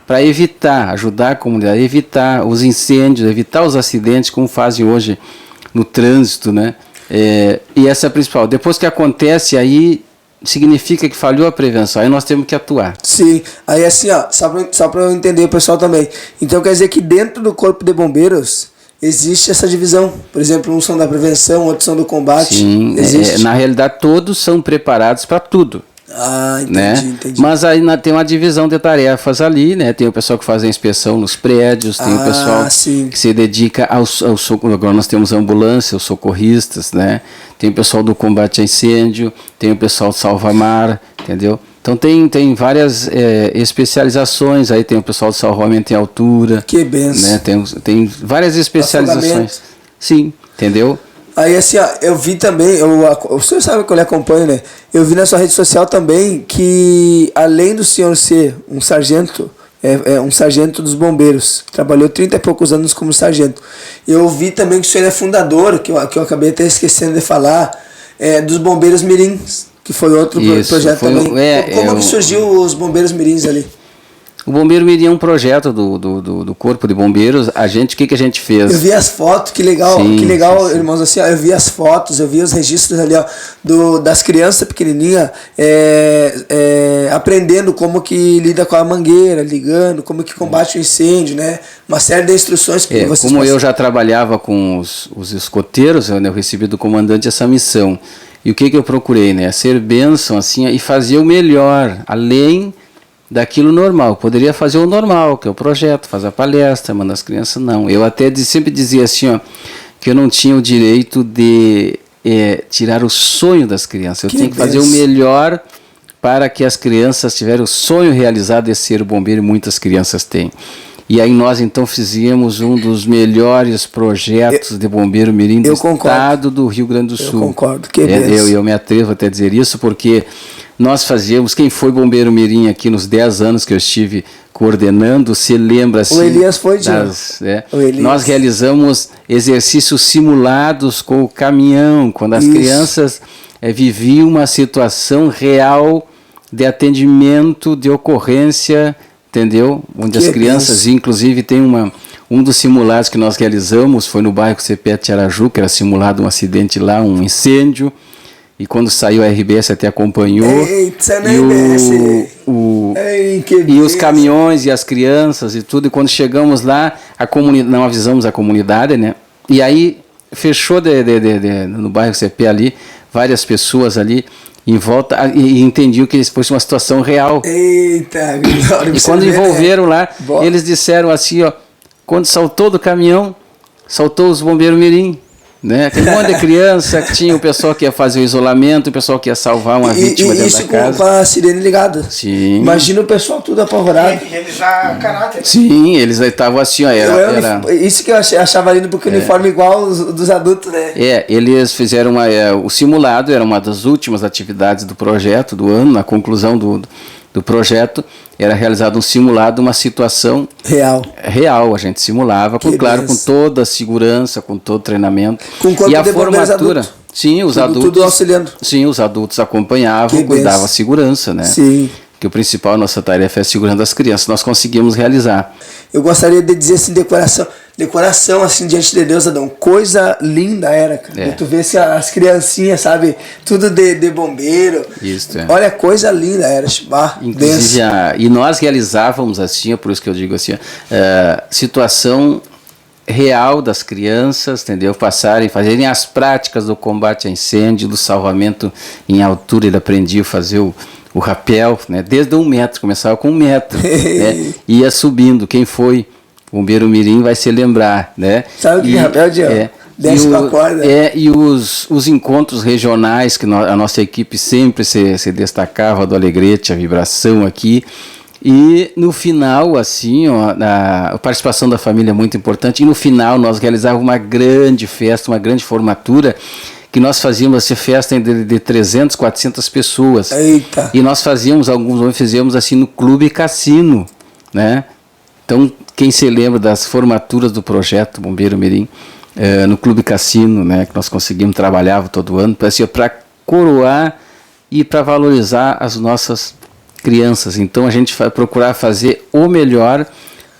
S2: para evitar, ajudar a comunidade a evitar os incêndios, evitar os acidentes, como fazem hoje no trânsito, né? E essa é a principal. Depois que acontece, aí significa que falhou a prevenção, aí nós temos que atuar.
S1: Sim, aí assim, só para eu entender o pessoal também. Então quer dizer que dentro do Corpo de Bombeiros existe essa divisão. Por exemplo, uns são da prevenção, outros são do combate.
S2: Sim, na realidade todos são preparados para tudo.
S1: Ah, entendi,
S2: né?
S1: Entendi.
S2: Mas aí tem uma divisão de tarefas ali, né? Tem o pessoal que faz a inspeção nos prédios, tem o pessoal que se dedica ao socorro. Agora nós temos a ambulância, os socorristas, né? Tem o pessoal do combate a incêndio, tem o pessoal do salva-mar, entendeu? Então tem várias especializações, aí tem o pessoal do salvamento em altura.
S1: Que benção.
S2: Né? Tem várias especializações. Sim, entendeu?
S1: Aí assim, eu vi também, o senhor sabe que eu lhe acompanho, né? Eu vi na sua rede social também que, além do senhor ser um sargento, um sargento dos bombeiros, trabalhou 30 e poucos anos como sargento. Eu vi também que o senhor é fundador, que eu acabei até esquecendo de falar, dos bombeiros mirins, que foi outro projeto também. Como que surgiu os Bombeiros Mirins ali?
S2: O Bombeiro Mirim é um projeto do Corpo de Bombeiros. O que a gente fez?
S1: Eu vi as fotos, que legal, sim, sim. Irmãos, assim, ó, eu vi as fotos, eu vi os registros ali, ó, das crianças pequenininhas aprendendo como que lida com a mangueira, ligando, como que combate o incêndio, né? Uma série de instruções que vocês
S2: como eu já trabalhava com os escoteiros, eu recebi do comandante essa missão. E o que eu procurei, né? Ser bênção, assim, e fazer o melhor, além daquilo normal. Poderia fazer o normal, que é o projeto, fazer a palestra, mandar as crianças, não. Eu até sempre dizia assim, ó, que eu não tinha o direito de tirar o sonho das crianças. Eu tinha que fazer o melhor para que as crianças tiverem o sonho realizado de ser bombeiro, e muitas crianças têm. E aí nós então fizemos um dos melhores projetos de bombeiro mirim do estado do Rio Grande do Sul.
S1: Eu concordo,
S2: eu me atrevo até a dizer isso, porque nós fazíamos, quem foi bombeiro mirim aqui nos 10 anos que eu estive coordenando, se lembra assim...
S1: O Elias foi,
S2: Nós realizamos exercícios simulados com o caminhão, quando as crianças viviam uma situação real de atendimento, de ocorrência, entendeu? Onde as crianças, inclusive tem um dos simulados que nós realizamos, foi no bairro Cepete Araju, que era simulado um acidente lá, um incêndio, e quando saiu a RBS até acompanhou.
S1: Eita,
S2: e os caminhões e as crianças e tudo, e quando chegamos lá, não avisamos a comunidade, né? E aí fechou no bairro CP ali, várias pessoas ali em volta, e entendiam que fosse uma situação real.
S1: Eita,
S2: e quando envolveram lá, eles disseram assim, ó, quando saltou do caminhão, saltou os bombeiros mirim, né? Aquele monte de criança, que tinha o pessoal que ia fazer o isolamento, o pessoal que ia salvar uma vítima dentro da casa.
S1: Isso com a sirene ligada.
S2: Sim.
S1: Imagina o pessoal tudo apavorado.
S3: Eles já caráter.
S2: Sim, eles estavam assim, ó,
S1: isso que eu achava lindo, porque o uniforme igual dos adultos, né?
S2: Eles fizeram o simulado, era uma das últimas atividades do projeto, do ano, na conclusão do projeto, era realizado um simulado, uma situação real, a gente simulava, com toda a segurança, com todo o treinamento.
S1: Com
S2: e a formatura, sim, os adultos,
S1: tudo auxiliando.
S2: Sim, os adultos acompanhavam, cuidavam da segurança, né?
S1: Sim.
S2: Que o principal, nossa tarefa é segurando as crianças, nós conseguimos realizar.
S1: Eu gostaria de dizer assim, decoração assim diante de Deus, Adão, coisa linda era, cara. Tu vê assim, as criancinhas, sabe, tudo de bombeiro.
S2: Isso,
S1: Olha, coisa linda era,
S2: inclusive, e nós realizávamos assim, por isso que eu digo assim, situação real das crianças, entendeu? Fazerem as práticas do combate a incêndio, do salvamento em altura. Ele aprendia a fazer o rapel, né? Desde 1 metro, começava com 1 metro, né? Ia subindo. Quem foi bombeiro mirim vai se lembrar, né?
S1: Sabe o que é rapel, Diego? Desce com a corda.
S2: E os encontros regionais, que a nossa equipe sempre se destacava, do Alegrete, a vibração aqui. E no final, assim, ó, a participação da família é muito importante. E no final nós realizávamos uma grande festa, uma grande formatura, que nós fazíamos essa festa de 300, 400 pessoas.
S1: Eita.
S2: E nós fizemos assim no Clube Cassino, né? Então, quem se lembra das formaturas do projeto Bombeiro Mirim, no Clube Cassino, né, que nós conseguimos, trabalhava todo ano, para coroar e para valorizar as nossas crianças. Então a gente vai procurar fazer o melhor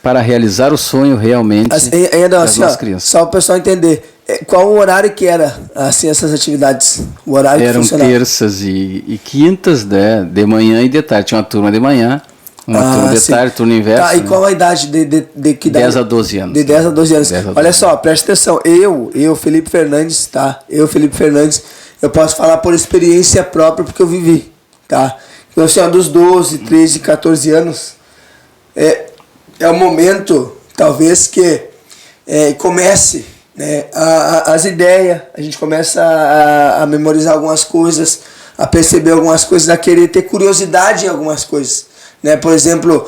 S2: para realizar o sonho realmente das nossas crianças.
S1: Só para o pessoal entender, qual o horário que era assim, essas atividades? O horário
S2: eram
S1: que funcionava?
S2: Terças e quintas, né, de manhã e de tarde. Tinha uma turma de manhã, uma turma de tarde, turno inverso.
S1: Tá, e qual a idade de que idade?
S2: 10 a 12 anos.
S1: De 10 a 12 anos. Olha só, preste atenção. Eu, Felipe Fernandes, tá? Eu posso falar por experiência própria, porque eu vivi, tá? Então, assim, dos 12, 13, 14 anos, é o momento, talvez, que comece, né, as ideias, a gente começa a memorizar algumas coisas, a perceber algumas coisas, a querer ter curiosidade em algumas coisas, né? Por exemplo,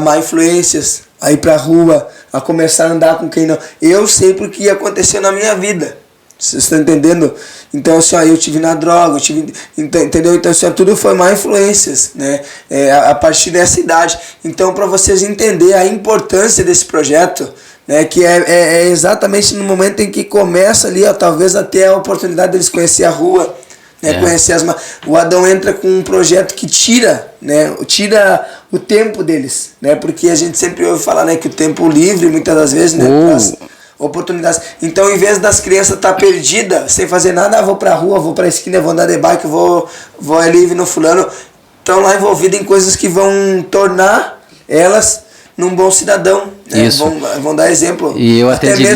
S1: má influências, a ir pra rua, a começar a andar com quem não. Eu sei porque ia acontecer na minha vida. Vocês estão entendendo? Então, assim, eu tive na droga, entendeu? Então, assim, tudo foi má influências, né? A partir dessa idade. Então, para vocês entenderem a importância desse projeto, né? Que é exatamente no momento em que começa ali, ó, talvez até a oportunidade deles conhecer a rua, Conhecer o Adão entra com um projeto que tira o tempo deles, né? Porque a gente sempre ouve falar, né, que o tempo livre, muitas das vezes, né, traz oportunidades. Então, em vez das crianças estar perdidas, sem fazer nada, vou pra rua, vou pra esquina, vou andar de bike, vou ali no fulano, estão lá envolvidas em coisas que vão tornar elas num bom cidadão, né? Vão dar exemplo.
S2: E eu até diria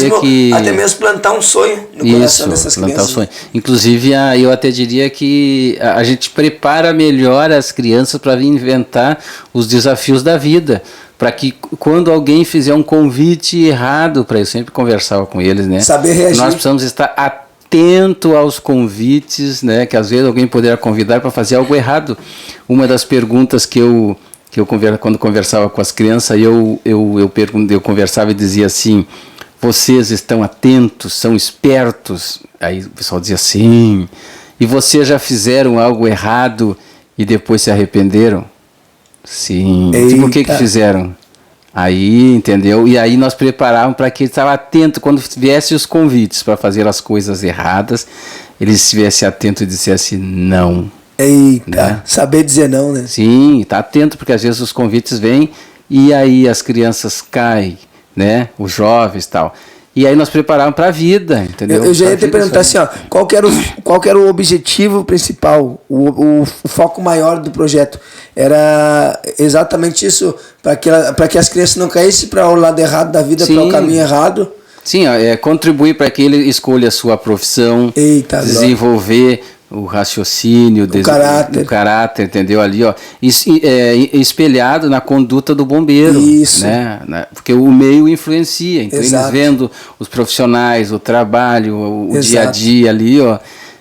S1: até mesmo plantar um sonho no coração dessas crianças. Um sonho.
S2: Inclusive, eu até diria que a gente prepara melhor as crianças para vir inventar os desafios da vida, para que quando alguém fizer um convite errado, para eu sempre conversava com eles, né?
S1: Saber reagir.
S2: Nós precisamos estar atento aos convites, né? Que às vezes alguém poderá convidar para fazer algo errado. Uma das perguntas que eu quando conversava com as crianças, eu conversava e dizia assim: vocês estão atentos, são espertos? Aí o pessoal dizia sim. E vocês já fizeram algo errado e depois se arrependeram? Sim. E por que fizeram? Aí, entendeu? E aí nós preparávamos para que ele estava atento quando viessem os convites para fazer as coisas erradas, ele estivesse atento e dissesse não.
S1: Eita, né? Saber dizer não, né?
S2: Sim, está atento, porque às vezes os convites vêm e aí as crianças caem, né? Os jovens e tal. E aí nós preparávamos para a vida, entendeu?
S1: Eu já ia te perguntar assim, ó, qual que era o objetivo principal, o foco maior do projeto? Era exatamente isso, para que as crianças não caíssem para o lado errado da vida, para o caminho errado?
S2: Sim, contribuir para que ele escolha a sua profissão, desenvolver o raciocínio, o caráter, entendeu? Ali, ó, espelhado na conduta do bombeiro.
S1: Isso.
S2: Né? Porque o meio influencia. Então, eles vendo os profissionais, o trabalho, o dia a dia ali, ó.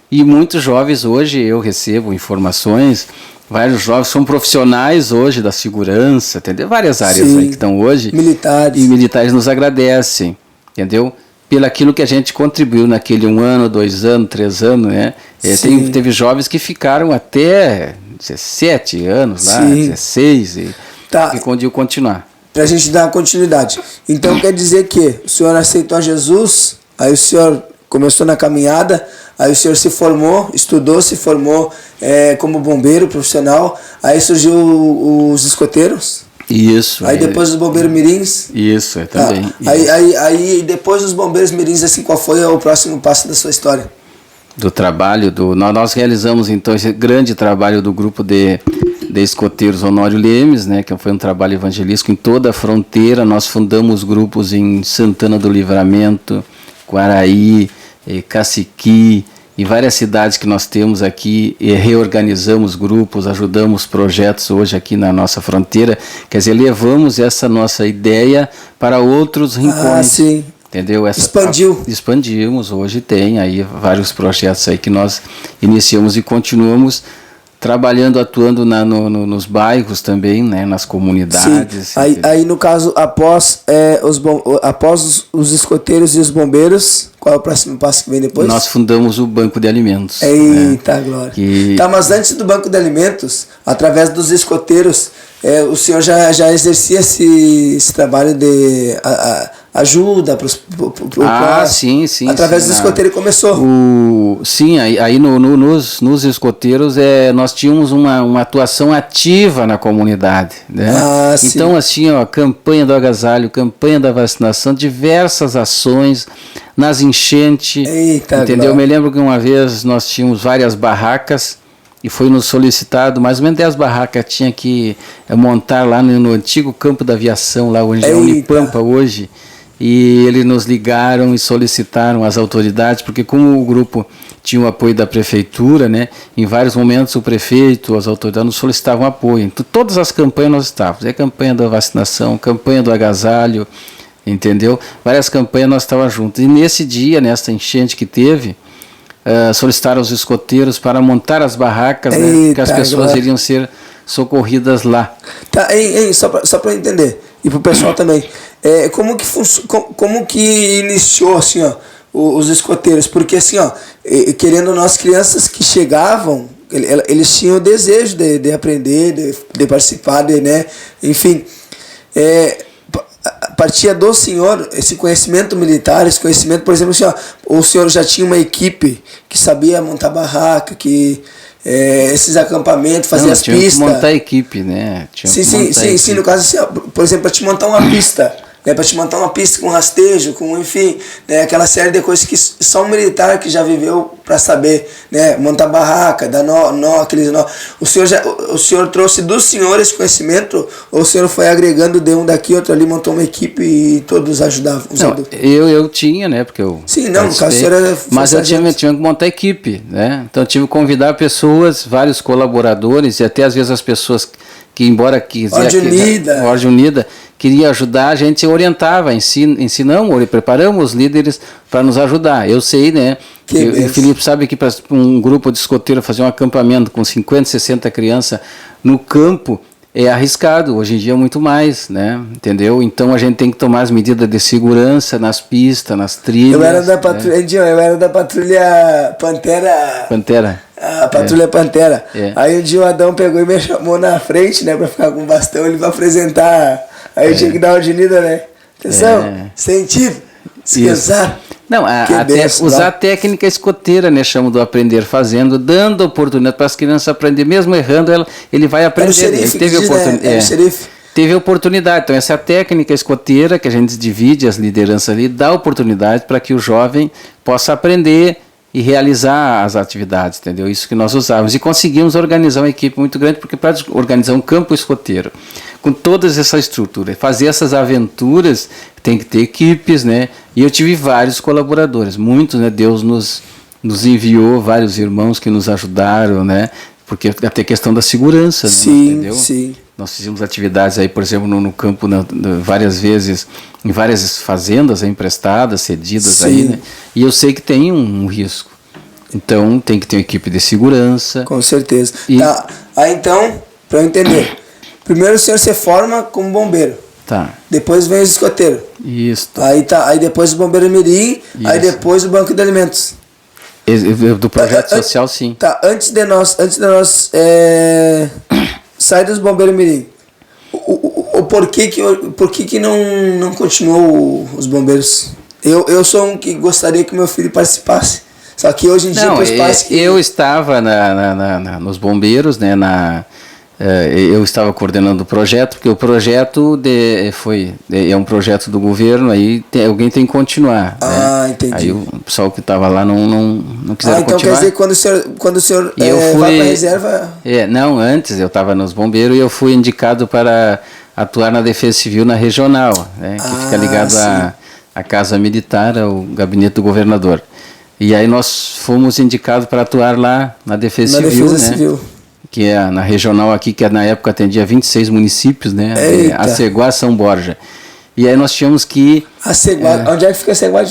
S2: E muitos jovens hoje, eu recebo informações, vários jovens são profissionais hoje da segurança, entendeu? Várias áreas aí que estão hoje.
S1: Militares.
S2: E militares nos agradecem, entendeu? Pelo aquilo que a gente contribuiu naquele 1 ano, 2 anos, 3 anos, né? Teve jovens que ficaram até 17 anos lá, 16, e podiam continuar.
S1: Para a gente dar continuidade. Então quer dizer que o senhor aceitou a Jesus, aí o senhor começou na caminhada, aí o senhor se formou, estudou, se formou como bombeiro profissional, aí surgiu os escoteiros.
S2: Isso.
S1: Aí depois os bombeiros mirins.
S2: Isso, também.
S1: Aí depois dos bombeiros mirins, assim, qual foi o próximo passo da sua história?
S2: Do trabalho, nós realizamos então esse grande trabalho do grupo de escoteiros Honório Lemes, né, que foi um trabalho evangelístico em toda a fronteira. Nós fundamos grupos em Santana do Livramento, Quaraí, Caciqui, em várias cidades que nós temos aqui, e reorganizamos grupos, ajudamos projetos hoje aqui na nossa fronteira. Quer dizer, levamos essa nossa ideia para outros rincões.
S1: Sim.
S2: Entendeu? Expandimos, hoje tem aí vários projetos aí que nós iniciamos e continuamos trabalhando, atuando nos bairros também, né, nas comunidades.
S1: Sim. Aí no caso, após os escoteiros e os bombeiros, qual é o próximo passo que vem depois?
S2: Nós fundamos o Banco de Alimentos.
S1: Eita, glória. Tá, mas antes do Banco de Alimentos, através dos escoteiros, o senhor já exercia esse trabalho de ajuda para
S2: sim.
S1: Através do escoteiro começou.
S2: Sim, aí nos escoteiros nós tínhamos uma atuação ativa na comunidade, né? Então, assim, ó, campanha do agasalho, campanha da vacinação, diversas ações nas enchentes.
S1: Eita,
S2: entendeu? Eu me lembro que uma vez nós tínhamos várias barracas e foi nos solicitado, mais ou menos 10 barracas tinha que montar lá no antigo campo da aviação, lá onde é Unipampa hoje. E eles nos ligaram e solicitaram às autoridades, porque como o grupo tinha o apoio da prefeitura, né, em vários momentos o prefeito, as autoridades nos solicitavam apoio. Então, todas as campanhas nós estávamos, campanha da vacinação, campanha do agasalho, entendeu? Várias campanhas nós estávamos juntos. E nesse dia, nessa enchente que teve, solicitaram os escoteiros para montar as barracas, né, que as pessoas iriam ser socorridas lá.
S1: Tá, só para entender, e para o pessoal também, como que iniciou assim, ó, os escoteiros? Porque assim, ó, querendo nós crianças que chegavam, eles tinham o desejo de aprender, de participar, né, enfim, partia do senhor, esse conhecimento militar, esse conhecimento, por exemplo, assim, ó, o senhor já tinha uma equipe que sabia montar barraca, que esses acampamentos, fazer as pistas.
S2: Tinha que montar a equipe, né?
S1: Sim, no caso assim, ó, por exemplo, para te montar uma pista, né, para te montar uma pista com rastejo, com, enfim, né, aquela série de coisas que só um militar que já viveu para saber, né, montar barraca, dar nó, aqueles nó. O senhor trouxe do senhor esse conhecimento, ou o senhor foi agregando de um daqui, outro ali, montou uma equipe e todos ajudavam?
S2: Não, eu tinha, né, porque eu...
S1: Sim, não, no caso o senhor era...
S2: Mas eu tinha que montar equipe, né, então eu tive que convidar pessoas, vários colaboradores, e até às vezes as pessoas que, embora quisessem... Ordem Unida, queria ajudar, a gente orientava, ensinamos, preparamos os líderes para nos ajudar. Eu sei, né? O Felipe sabe que para um grupo de escoteiro fazer um acampamento com 50, 60 crianças no campo é arriscado, hoje em dia é muito mais, né? Entendeu? Então a gente tem que tomar as medidas de segurança nas pistas, nas trilhas.
S1: Eu era da patrulha, né? Eu era da patrulha Pantera. A patrulha Pantera. Aí um dia o Adão pegou e me chamou na frente, né? Pra ficar com o bastão, ele vai apresentar. Aí eu tinha que dar ordem unida, né? Atenção, sentido, descansar.
S2: Não, usar a técnica escoteira, né? Chamo do aprender fazendo, dando oportunidade para as crianças aprender, mesmo errando, ele vai aprender. Ele teve oportunidade. Teve oportunidade. Então, essa é a técnica escoteira que a gente divide as lideranças ali, dá oportunidade para que o jovem possa aprender e realizar as atividades, entendeu? Isso que nós usávamos. E conseguimos organizar uma equipe muito grande, porque para organizar um campo escoteiro, com toda essa estrutura, fazer essas aventuras, tem que ter equipes, né? E eu tive vários colaboradores, muitos, né? Deus nos enviou vários irmãos que nos ajudaram, né? Porque até questão da segurança,
S1: sim,
S2: né? Entendeu?
S1: Sim.
S2: Nós fizemos atividades aí, por exemplo, no campo, várias vezes, em várias fazendas emprestadas, cedidas. Sim. Aí, né? E eu sei que tem um risco. Então, tem que ter uma equipe de segurança.
S1: Com certeza. Tá. Aí, então, para eu entender, primeiro o senhor se forma como bombeiro.
S2: Tá.
S1: Depois vem o escoteiro.
S2: Isso.
S1: Aí depois o bombeiro mirim, aí depois o banco de alimentos.
S2: Do projeto social, sim.
S1: Tá, antes de nós sair dos bombeiros mirim, por que não continuou os bombeiros? Eu sou um que gostaria que meu filho participasse. Só que hoje em dia os pais que...
S2: Eu estava nos bombeiros, né, eu estava coordenando o projeto, porque o projeto é um projeto do governo, aí alguém tem que continuar.
S1: Ah, né? Entendi.
S2: Aí o pessoal que estava lá não quiseram
S1: então
S2: continuar.
S1: Quer dizer, quando o senhor vai para a reserva...
S2: Não, antes eu estava nos bombeiros e eu fui indicado para atuar na Defesa Civil na regional, né, que fica ligado à Casa Militar, ao gabinete do governador. E aí nós fomos indicados para atuar lá na Defesa Civil, que é na regional aqui, que na época atendia 26 municípios, né? Aceguá, São Borja. E aí nós tínhamos que...
S1: Aceguá, onde é que fica Aceguá? Na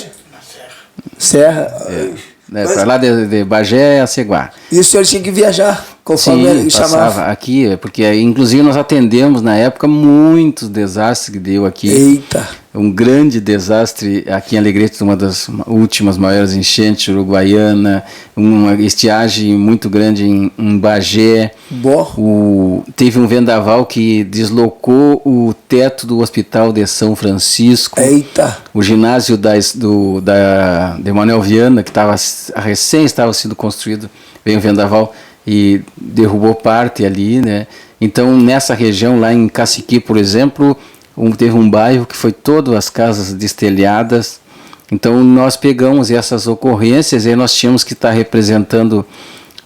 S1: Serra.
S2: Para lá de Bagé, Aceguá.
S1: E o senhor tinha que viajar, conforme ele chamava?
S2: Aqui, porque inclusive nós atendemos na época muitos desastres que deu aqui.
S1: Eita!
S2: Um grande desastre aqui em Alegrete, uma das últimas maiores enchentes, Uruguaiana, uma estiagem muito grande em Bagé. Teve um vendaval que deslocou o teto do Hospital de São Francisco.
S1: Eita!
S2: O ginásio de Manuel Viana, que recém estava sendo construído, veio um vendaval e derrubou parte ali, né? Então, nessa região, lá em Caciqui, por exemplo, teve um bairro que foi todas as casas destelhadas. Então nós pegamos essas ocorrências e nós tínhamos que estar representando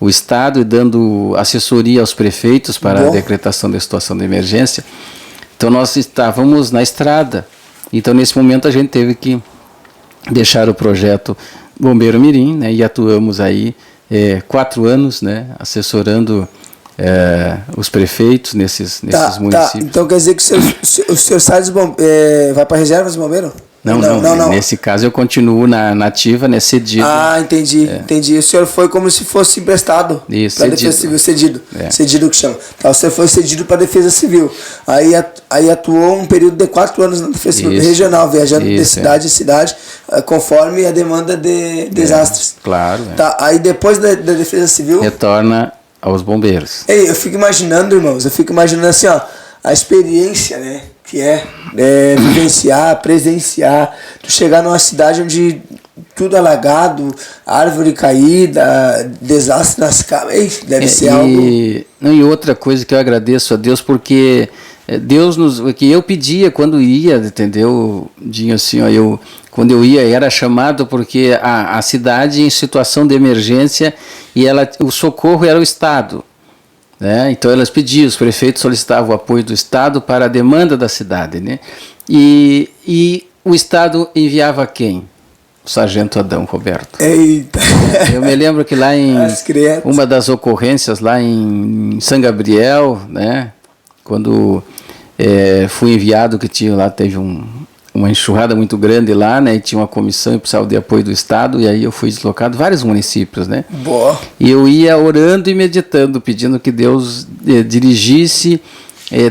S2: o Estado e dando assessoria aos prefeitos para a decretação da situação de emergência. Então nós estávamos na estrada. Então nesse momento a gente teve que deixar o projeto Bombeiro Mirim, né, e atuamos aí 4 anos, né, assessorando os prefeitos nesses municípios. Tá.
S1: Então quer dizer que o senhor sai dos vai para a reserva dos bombeiros?
S2: Não. Nesse caso eu continuo na ativa, né, cedido.
S1: Ah, entendi. O senhor foi como se fosse emprestado para a Defesa Civil, cedido. Cedido que chama. Tá, o senhor foi cedido para a Defesa Civil. Aí atuou um período de 4 anos na Defesa Civil regional, viajando de cidade em cidade, conforme a demanda de desastres.
S2: Claro.
S1: Tá, aí depois da Defesa Civil...
S2: Retorna aos bombeiros.
S1: Eu fico imaginando, irmãos, assim, ó, a experiência, né? Que é vivenciar, presenciar, tu chegar numa cidade onde tudo alagado, árvore caída, desastre nas casas, deve ser algo...
S2: E outra coisa que eu agradeço a Deus, porque Deus que eu pedia quando ia, entendeu, Dinho, assim, ó, quando eu ia, era chamado porque a cidade em situação de emergência e o socorro era o Estado. Né? Então elas pediam, os prefeitos solicitavam o apoio do Estado para a demanda da cidade. Né? E o Estado enviava quem? O Sargento Adão Roberto.
S1: Eita!
S2: Eu me lembro que lá em uma das ocorrências, lá em São Gabriel, né? Quando fui enviado, que teve uma enxurrada muito grande lá, né? E tinha uma comissão e precisava de apoio do Estado, e aí eu fui deslocado vários municípios, né?
S1: Boa.
S2: E eu ia orando e meditando, pedindo que Deus dirigisse,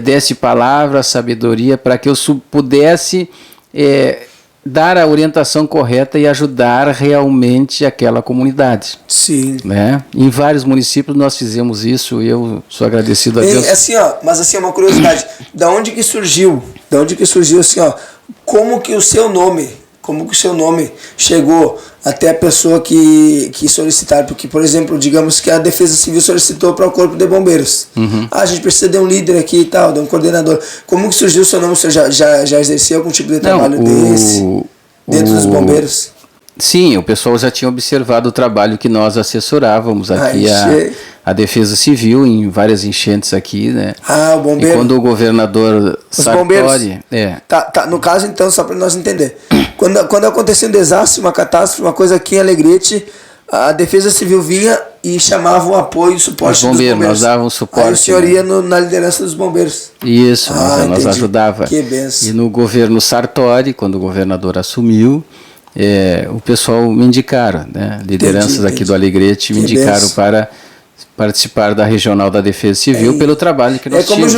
S2: desse palavra, sabedoria, para que eu pudesse dar a orientação correta e ajudar realmente aquela comunidade.
S1: Sim.
S2: Né? Em vários municípios nós fizemos isso e eu sou agradecido a Deus.
S1: Assim, ó, mas assim, uma curiosidade, da onde que surgiu assim, ó, como que o seu nome chegou até a pessoa que solicitaram? Porque, por exemplo, digamos que a Defesa Civil solicitou para o Corpo de Bombeiros.
S2: Uhum.
S1: A gente precisa de um líder aqui e tal, de um coordenador. Como que surgiu o seu nome? Você já exerceu algum tipo de trabalho dentro dos bombeiros?
S2: Sim, o pessoal já tinha observado o trabalho que nós assessorávamos aqui, a Defesa Civil, em várias enchentes aqui, né?
S1: Ah, o bombeiro.
S2: E quando o governador Sartori...
S1: Tá, no caso, então, só para nós entender. Quando acontecia um desastre, uma catástrofe, uma coisa aqui em Alegrete, a Defesa Civil vinha e chamava o apoio e o suporte dos bombeiros.
S2: Nós dávamos suporte.
S1: Aí o senhor ia na liderança dos bombeiros.
S2: Isso, nós ajudava.
S1: Que benção.
S2: E no governo Sartori, quando o governador assumiu, o pessoal me indicaram, né? Lideranças aqui do Alegrete me indicaram para participar da regional da Defesa Civil pelo trabalho que nós tínhamos.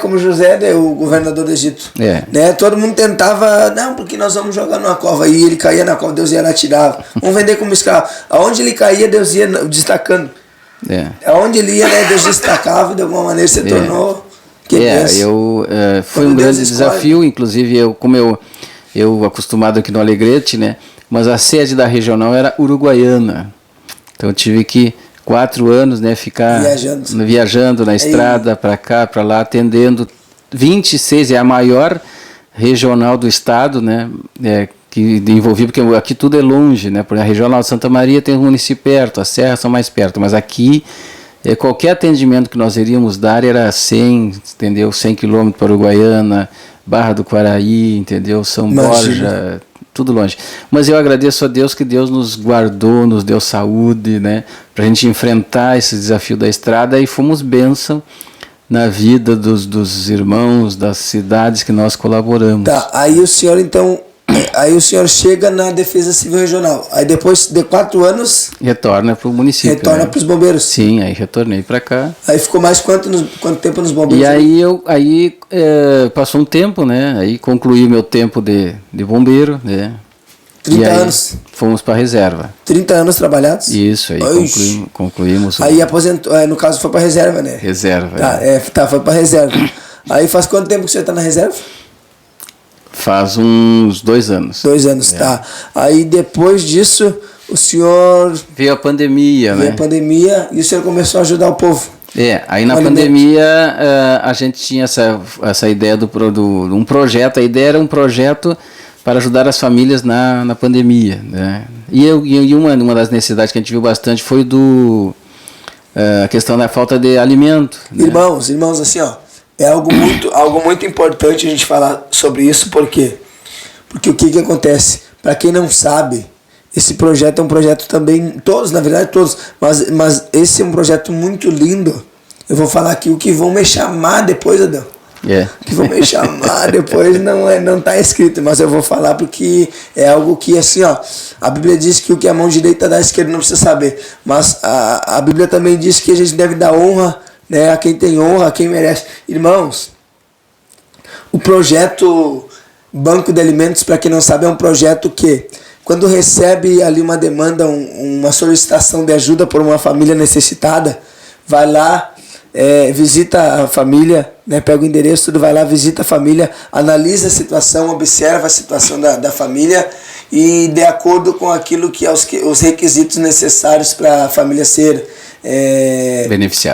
S1: Como José, o governador do Egito. Né? Todo mundo tentava, não, porque nós vamos jogar numa cova. E ele caía na cova, Deus ia lá e tirava. Vamos vender como escravo. Aonde ele caía, Deus ia destacando. Aonde ele ia, né, Deus destacava e de alguma maneira se tornou... Foi um grande desafio, inclusive
S2: eu acostumado aqui no Alegrete, né? Mas a sede da regional era Uruguaiana. Então eu tive que 4 anos, né, ficar viajando na estrada para cá, para lá, atendendo 26, é a maior regional do estado, né, que envolvia, porque aqui tudo é longe, né, porque a regional de Santa Maria tem um município perto, as serras são mais perto, mas aqui qualquer atendimento que nós iríamos dar era 100 quilômetros para Uruguaiana, Barra do Quaraí, entendeu, São Borja, tudo longe. Mas eu agradeço a Deus que Deus nos guardou, nos deu saúde, né, para a gente enfrentar esse desafio da estrada, e fomos bênção na vida dos irmãos, das cidades que nós colaboramos.
S1: Tá, aí o senhor então, chega na Defesa Civil Regional, aí depois de 4 anos...
S2: Retorna para o município.
S1: Retorna para os bombeiros.
S2: Sim, aí retornei para cá.
S1: Aí ficou mais quanto tempo nos bombeiros?
S2: E aí passou um tempo, né, aí concluí o meu tempo de bombeiro, né.
S1: 30 anos.
S2: Fomos para a reserva.
S1: 30 anos trabalhados?
S2: Isso, aí concluímos.
S1: Aí aposentou, no caso foi para a reserva, né?
S2: Reserva.
S1: Foi para a reserva. Aí faz quanto tempo que você está na reserva?
S2: Faz uns 2 anos.
S1: 2 anos, tá. Aí depois disso, o senhor...
S2: Veio a pandemia, né?
S1: Veio a pandemia e o senhor começou a ajudar o povo.
S2: Aí na pandemia a gente tinha essa ideia de um projeto. A ideia era um projeto para ajudar as famílias na pandemia, né? E uma das necessidades que a gente viu bastante foi a questão da falta de alimento. Né?
S1: Irmãos, assim, ó, é algo muito importante a gente falar sobre isso, por quê? Porque o que acontece? Para quem não sabe, esse projeto é um projeto também, na verdade todos, mas esse é um projeto muito lindo. Eu vou falar aqui o que vão me chamar depois, Adão. O que vão me chamar depois não está escrito, mas eu vou falar porque é algo que, assim, ó, a Bíblia diz que o que a mão direita dá, a esquerda não precisa saber, mas a Bíblia também diz que a gente deve dar honra, né, a quem tem honra, a quem merece. Irmãos, o projeto Banco de Alimentos, para quem não sabe, é um projeto que, quando recebe ali uma demanda, uma solicitação de ajuda por uma família necessitada, vai lá, visita a família, né? Pega o endereço, tudo, vai lá, visita a família, analisa a situação, observa a situação da família e de acordo com aquilo que é os requisitos necessários para a família ser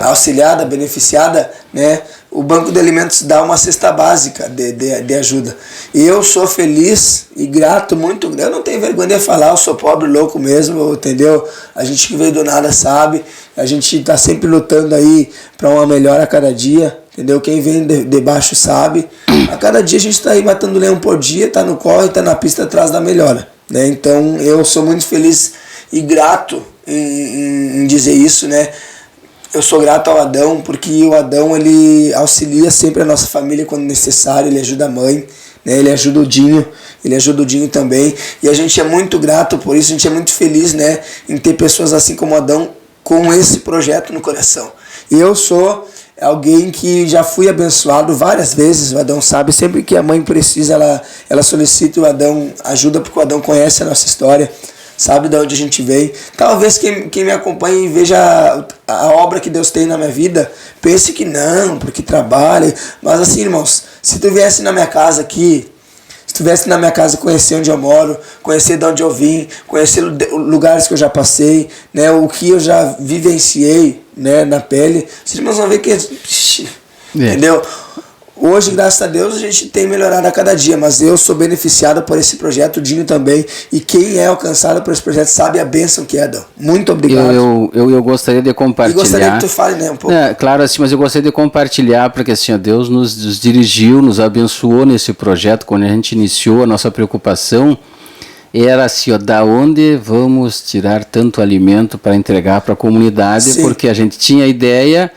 S1: auxiliada, beneficiada, né? O Banco de Alimentos dá uma cesta básica de ajuda. E eu sou feliz e grato, muito. Eu não tenho vergonha de falar, eu sou pobre, louco mesmo, entendeu? A gente que veio do nada sabe. A gente está sempre lutando aí para uma melhora a cada dia, entendeu? Quem vem de baixo sabe. A cada dia a gente está aí matando leão por dia, está no corre, está na pista atrás da melhora, né? Então eu sou muito feliz e grato em dizer isso, né? Eu sou grato ao Adão, porque o Adão, ele auxilia sempre a nossa família quando necessário, ele ajuda a mãe, né? Ele ajuda o Dinho também, e a gente é muito grato por isso, a gente é muito feliz, né, em ter pessoas assim como o Adão, com esse projeto no coração. E eu sou alguém que já fui abençoado várias vezes, o Adão sabe, sempre que a mãe precisa, ela solicita, o Adão ajuda, porque o Adão conhece a nossa história, sabe de onde a gente vem. Talvez quem me acompanha e veja a obra que Deus tem na minha vida, pense que não, porque trabalha. Mas assim, irmãos, se tu viesse na minha casa aqui, se tu viesse na minha casa conhecer onde eu moro, conhecer de onde eu vim, conhecer lugares que eu já passei, né, o que eu já vivenciei, né, na pele, vocês irmãos vão ver que... Entendeu? Hoje, graças a Deus, a gente tem melhorado a cada dia, mas eu sou beneficiado por esse projeto, o Dinho também, e quem é alcançado por esse projeto sabe a bênção que é, Adão. Muito obrigado.
S2: Eu gostaria de compartilhar.
S1: E gostaria que tu fale, né, um pouco.
S2: Claro, assim, mas eu gostaria de compartilhar, porque assim, ó, Deus nos dirigiu, nos abençoou nesse projeto, quando a gente iniciou, a nossa preocupação era assim, ó, da onde vamos tirar tanto alimento para entregar para a comunidade. Sim. Porque a gente tinha ideia.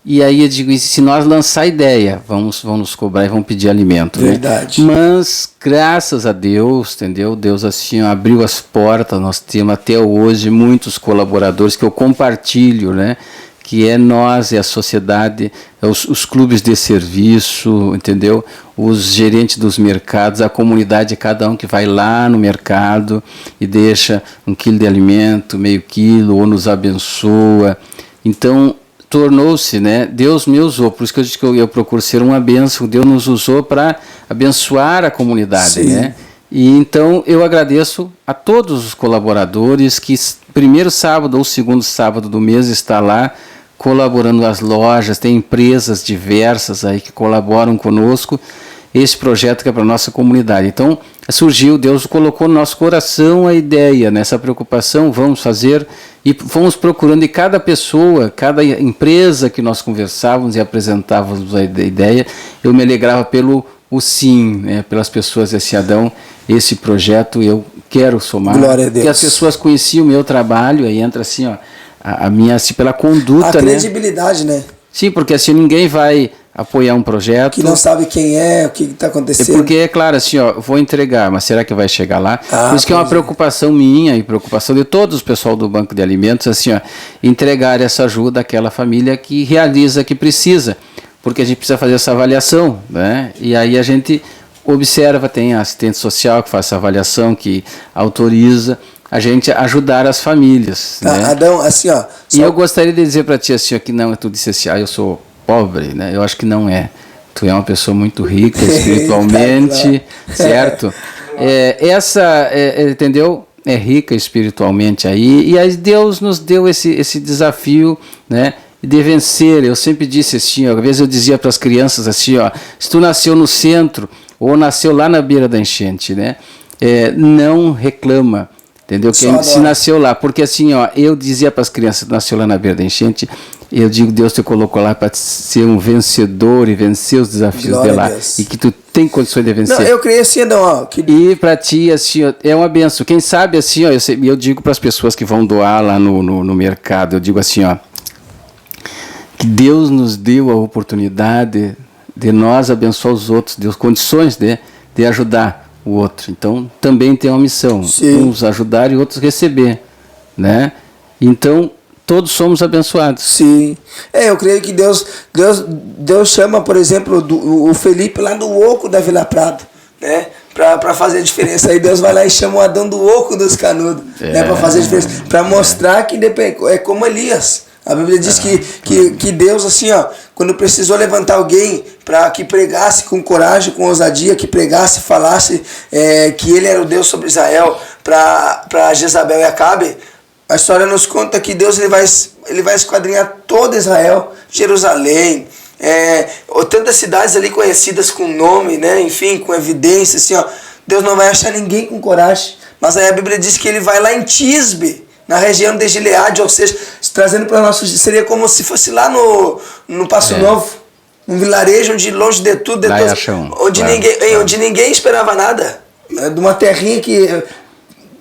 S2: E aí eu digo, se nós lançar ideia, vão nos cobrar e vão pedir alimento.
S1: Verdade.
S2: Né? Mas, graças a Deus, entendeu? Deus assim abriu as portas, nós temos até hoje muitos colaboradores que eu compartilho, né? Que é nós, é a sociedade, é os clubes de serviço, entendeu? Os gerentes dos mercados, a comunidade, cada um que vai lá no mercado e deixa 1 quilo de alimento, meio quilo, ou nos abençoa. Então, tornou-se, né? Deus me usou, por isso que eu procuro ser uma bênção. Deus nos usou para abençoar a comunidade. Sim. Né? E então eu agradeço a todos os colaboradores que primeiro sábado ou segundo sábado do mês está lá colaborando, as lojas, tem empresas diversas aí que colaboram conosco. Esse projeto que é para a nossa comunidade. Então, surgiu, Deus colocou no nosso coração a ideia, nessa preocupação, vamos fazer, e fomos procurando, e cada pessoa, cada empresa que nós conversávamos e apresentávamos a ideia, eu me alegrava pelo sim, né, pelas pessoas desse Adão, esse projeto eu quero somar.
S1: Glória a Deus.
S2: Porque as pessoas conheciam o meu trabalho, aí entra assim, ó, a minha, assim, pela conduta,
S1: a credibilidade, né?
S2: Sim, porque assim ninguém vai apoiar um projeto
S1: que não sabe quem é, o que está acontecendo.
S2: Porque é claro assim, ó, vou entregar, mas será que vai chegar lá? Por isso que é uma preocupação minha e preocupação de todos o pessoal do Banco de Alimentos, assim, ó, entregar essa ajuda àquela família que realiza, que precisa, porque a gente precisa fazer essa avaliação, né? E aí a gente observa, tem a assistente social que faz essa avaliação, que autoriza a gente ajudar as famílias. Né?
S1: Adão, assim, ó.
S2: E eu gostaria de dizer para ti assim, ó, que não, tu disse assim, eu sou pobre, né? Eu acho que não é. Tu é uma pessoa muito rica espiritualmente, certo? Entendeu? É rica espiritualmente aí, e aí Deus nos deu esse desafio, né? De vencer. Eu sempre disse assim, ó, às vezes eu dizia para as crianças assim, ó, se tu nasceu no centro ou nasceu lá na beira da enchente, né? Não reclama. Entendeu? Se nasceu lá, porque assim, ó, eu dizia para as crianças que nasceu lá na beira da enchente, eu digo, Deus te colocou lá para ser um vencedor e vencer os desafios de lá, e que tu tem condições de vencer.
S1: Não, eu creio assim, Adão, ó,
S2: E para ti, assim, ó, é uma benção. Quem sabe, assim, ó, eu digo para as pessoas que vão doar lá no mercado, eu digo assim, ó, que Deus nos deu a oportunidade de nós abençoar os outros, deu condições de ajudar o outro. Então, também tem uma missão.
S1: Sim.
S2: Uns ajudar e outros receber, né? Então, todos somos abençoados.
S1: Sim. Eu creio que Deus chama, por exemplo, o Felipe lá do oco da Vila Prado, né? Para fazer a diferença. Aí Deus vai lá e chama o Adão do oco dos canudos, né? Para fazer a diferença. Para mostrar que é como Elias. A Bíblia diz que Deus, assim, ó, quando precisou levantar alguém para que pregasse com coragem, com ousadia, que pregasse, falasse que ele era o Deus sobre Israel para Jezabel e Acabe, a história nos conta que Deus ele vai esquadrinhar todo Israel, Jerusalém, tantas cidades ali conhecidas com nome, né? Enfim, com evidência, assim, ó, Deus não vai achar ninguém com coragem. Mas aí a Bíblia diz que ele vai lá em Tisbe, na região de Gileade, ou seja, trazendo para nós, seria como se fosse lá no Passo Novo, um vilarejo onde longe de tudo, onde ninguém esperava nada, de uma terrinha que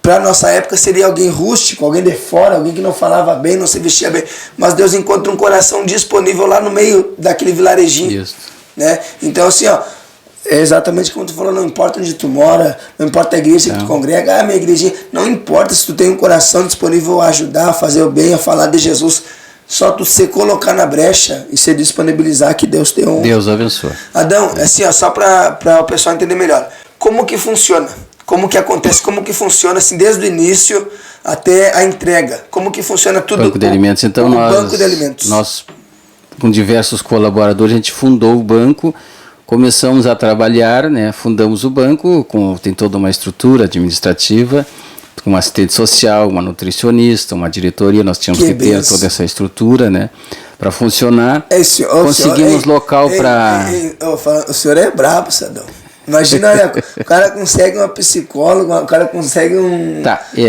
S1: para nossa época seria alguém rústico, alguém de fora, alguém que não falava bem, não se vestia bem, mas Deus encontra um coração disponível lá no meio daquele vilarejinho. Isso. Né? Então assim, ó, é exatamente como tu falou, não importa onde tu mora, não importa a igreja que tu congrega, minha igrejinha, não importa se tu tem um coração disponível a ajudar, a fazer o bem, a falar de Jesus, só tu se colocar na brecha e se disponibilizar que Deus tem um...
S2: Deus abençoe.
S1: Adão, assim, ó, só para o pessoal entender melhor, como que funciona? Como que acontece? Como que funciona, assim, desde o início até a entrega? Como que funciona tudo?
S2: Banco de alimentos. Então,
S1: banco de alimentos.
S2: Nós, com diversos colaboradores, a gente fundou o banco, começamos a trabalhar, né? Fundamos o banco, tem toda uma estrutura administrativa, com uma assistente social, uma nutricionista, uma diretoria, nós tínhamos que ter toda essa estrutura, né? Para funcionar. Conseguimos local para...
S1: O senhor é brabo, Sadão. Imagina, olha, o cara consegue uma psicóloga, o cara consegue um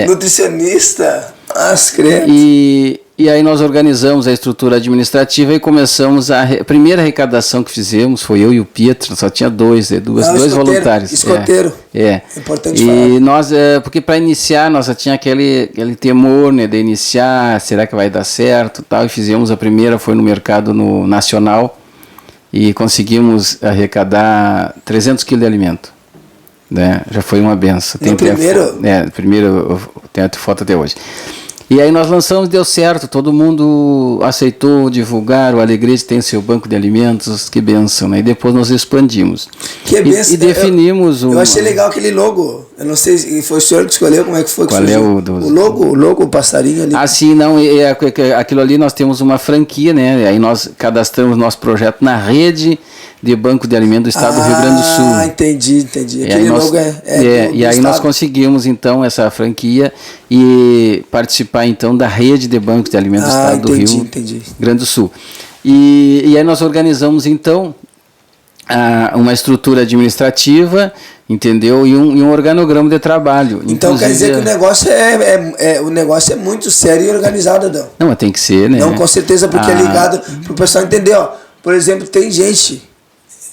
S1: nutricionista, as crentes.
S2: E aí nós organizamos a estrutura administrativa e começamos a primeira arrecadação que fizemos, foi eu e o Pietro, só tinha dois voluntários.
S1: Escoteiro.
S2: É
S1: importante
S2: falar.
S1: E
S2: nós, porque para iniciar, nós já tinha aquele temor, né, de iniciar, será que vai dar certo, tal, e fizemos a primeira, foi no mercado nacional, e conseguimos arrecadar 300 quilos de alimento, né? Já foi uma benção. Primeiro tem a foto até hoje. E aí nós lançamos, deu certo, todo mundo aceitou divulgar, o Alegrete tem seu banco de alimentos, que benção, né? E depois nós expandimos.
S1: Que benção.
S2: E definimos
S1: eu achei legal aquele logo, eu não sei se foi o senhor que escolheu, como é que foi que
S2: surgiu?
S1: O logo, o passarinho ali.
S2: Ah, sim, não, aquilo ali nós temos uma franquia, né? Aí nós cadastramos nosso projeto na rede de Banco de Alimentos do Estado do Rio Grande do Sul.
S1: Ah, entendi.
S2: Aquele logo e aí nós conseguimos então essa franquia e participar então da rede de bancos de alimentos do Estado do Rio Grande do Sul. E aí nós organizamos então uma estrutura administrativa, entendeu? E um organograma de trabalho.
S1: Então quer dizer que o negócio é muito sério e organizado, Adão.
S2: Não, mas tem que ser, né?
S1: Não, com certeza, porque é ligado para o pessoal entender, ó. Por exemplo, tem gente,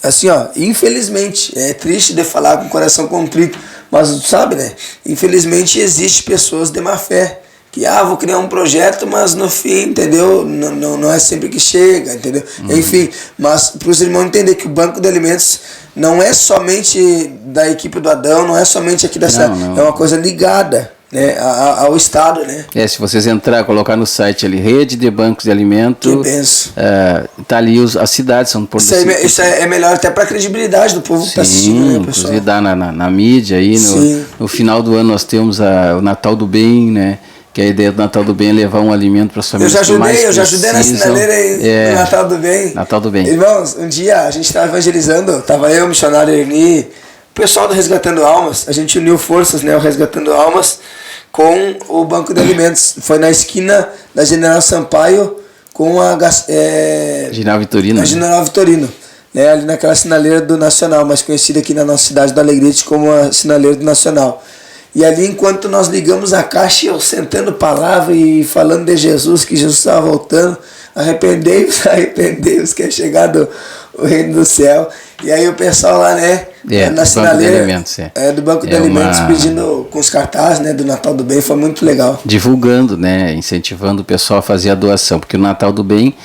S1: assim, ó, infelizmente, é triste de falar com o coração contrito, mas sabe, né? Infelizmente existe pessoas de má fé que, vou criar um projeto, mas no fim, entendeu? Não é sempre que chega, entendeu? Enfim, mas para os irmãos entender que o Banco de Alimentos não é somente da equipe do Adão, não é somente aqui da cidade, é uma coisa ligada, né, ao Estado, né?
S2: Se vocês colocar no site ali, Rede de Bancos de Alimentos,
S1: que benção.
S2: Tá ali as cidades são por
S1: isso é melhor até para a credibilidade do povo que está assistindo, né, pessoal?
S2: Inclusive dá na mídia aí, no final do ano nós temos o Natal do Bem, né? Que a ideia do Natal do Bem é levar um alimento para as famílias
S1: eu já ajudei na sinaleira aí do Natal do Bem.
S2: Natal do Bem.
S1: Irmãos, um dia a gente estava evangelizando, estava eu, o missionário Erni, o pessoal do Resgatando Almas, a gente uniu forças, né, o Resgatando Almas, com o Banco de Alimentos. Foi na esquina da General Sampaio com a
S2: General Vitorino.
S1: A General Vitorino, né, ali naquela sinaleira do Nacional, mais conhecida aqui na nossa cidade do Alegrete como a sinaleira do Nacional. E ali, enquanto nós ligamos a caixa, eu sentando palavra e falando de Jesus, que Jesus estava voltando, arrependei-vos que é chegado o reino do céu. E aí o pessoal lá, né, na sinaleira do Banco de Alimentos, pedindo com os cartazes, né, do Natal do Bem, foi muito legal.
S2: Divulgando, né, incentivando o pessoal a fazer a doação, porque o Natal do Bem,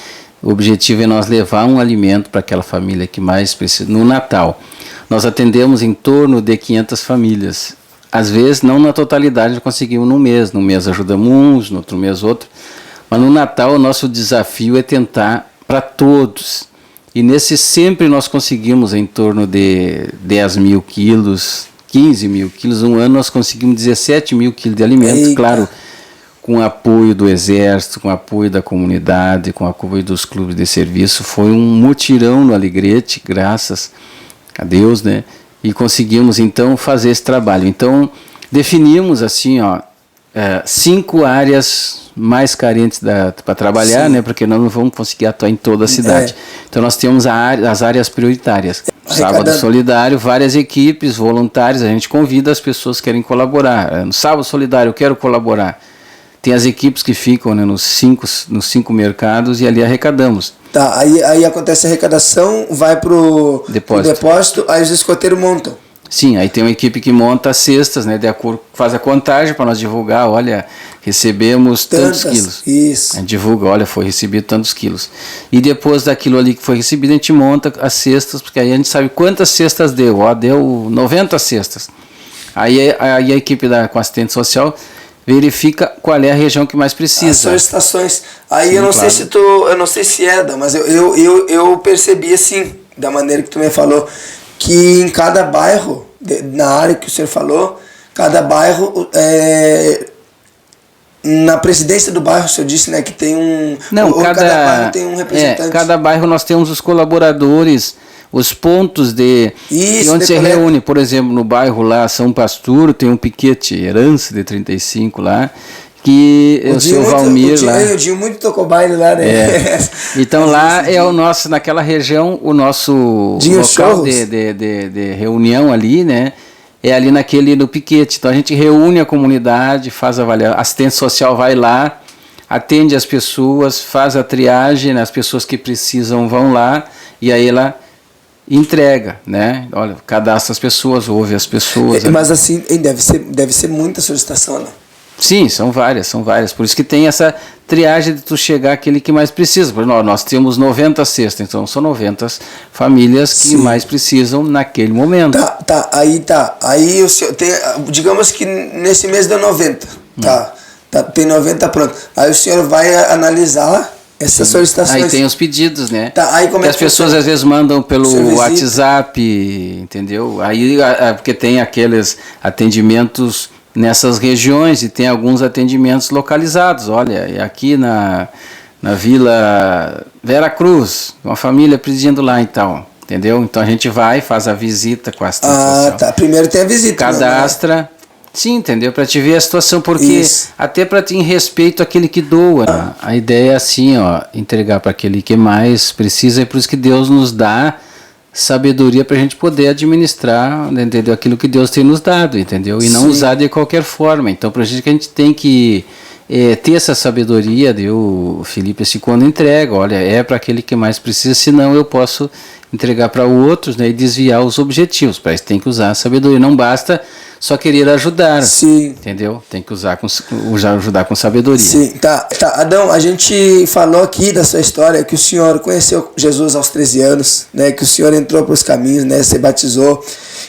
S2: o objetivo é nós levar um alimento para aquela família que mais precisa. No Natal, nós atendemos em torno de 500 famílias. Às vezes, não na totalidade, nós conseguimos num mês ajudamos uns, no outro mês outro, mas no Natal o nosso desafio é tentar para todos, e nesse sempre nós conseguimos em torno de 10 mil quilos, 15 mil quilos, um ano nós conseguimos 17 mil quilos de alimentos. Eita. Claro, com o apoio do Exército, com o apoio da comunidade, com o apoio dos clubes de serviço. Foi um mutirão no Alegrete, graças a Deus, né? E conseguimos, então, fazer esse trabalho. Então, definimos, assim, 5 áreas mais carentes para trabalhar, né? Porque nós não vamos conseguir atuar em toda a cidade. Então, nós temos as áreas prioritárias. Sábado Solidário, várias equipes, voluntários, a gente convida as pessoas que querem colaborar. No Sábado Solidário, eu quero colaborar. Tem as equipes que ficam, né, nos 5 mercados e ali arrecadamos.
S1: Tá, aí acontece a arrecadação, vai pro depósito, aí os escoteiros montam.
S2: Sim, aí tem uma equipe que monta as cestas, né, de acordo, faz a contagem para nós divulgar, olha, recebemos tantos quilos.
S1: Isso.
S2: A gente divulga, olha, foi recebido tantos quilos. E depois daquilo ali que foi recebido, a gente monta as cestas, porque aí a gente sabe quantas cestas deu. Deu 90 cestas. Aí a equipe com assistente social verifica qual é a região que mais precisa.
S1: As solicitações. Aí sim, eu não sei se mas eu percebi assim, da maneira que tu me falou, que em cada bairro, na área que o senhor falou, cada bairro, na presidência do bairro, o senhor disse, né, que tem um... cada bairro tem um representante.
S2: Cada bairro nós temos os colaboradores, os pontos onde se reúne. Por exemplo, no bairro lá, São Pasturo, tem um piquete Herança de 35 lá, que o senhor Valmir lá...
S1: O Dinho muito tocou baile lá, né?
S2: Então lá é o nosso, naquela região, o nosso local de reunião ali, né? É ali no piquete. Então a gente reúne a comunidade, faz a avaliação, assistente social vai lá, atende as pessoas, faz a triagem, né? As pessoas que precisam vão lá, e aí ela entrega, né? Olha, cadastra as pessoas, ouve as pessoas.
S1: Mas assim, deve ser muita solicitação, né?
S2: Sim, são várias. Por isso que tem essa triagem de tu chegar àquele que mais precisa. Nós temos 90 cestas, então são 90 famílias que mais precisam naquele momento.
S1: Aí o senhor tem, digamos que nesse mês deu 90. Tem 90 pronto. Aí o senhor vai analisar essas solicitações.
S2: Aí tem os pedidos, né?
S1: Aí como
S2: as pessoas às vezes mandam pelo WhatsApp, entendeu? Aí porque tem aqueles atendimentos nessas regiões e tem alguns atendimentos localizados. Olha, aqui na Vila Vera Cruz, uma família pedindo lá e tal, entendeu? Então a gente vai, faz a visita com a assistente social.
S1: Primeiro tem a visita.
S2: Cadastra. Né? Sim, entendeu? Para te ver a situação, porque até para ter respeito àquele que doa. A ideia é assim, entregar para aquele que mais precisa, é por isso que Deus nos dá sabedoria para a gente poder administrar, entendeu? Aquilo que Deus tem nos dado, entendeu? E não usar de qualquer forma. Então, para a gente tem que ter essa sabedoria, o Felipe, assim, quando entrega, olha, é para aquele que mais precisa, senão eu posso entregar para outros, né, e desviar os objetivos. Para isso tem que usar a sabedoria, não basta só querer ajudar, entendeu? Tem que ajudar com sabedoria.
S1: Sim, tá. Adão, a gente falou aqui da sua história, que o senhor conheceu Jesus aos 13 anos, né, que o senhor entrou para os caminhos, né, se batizou,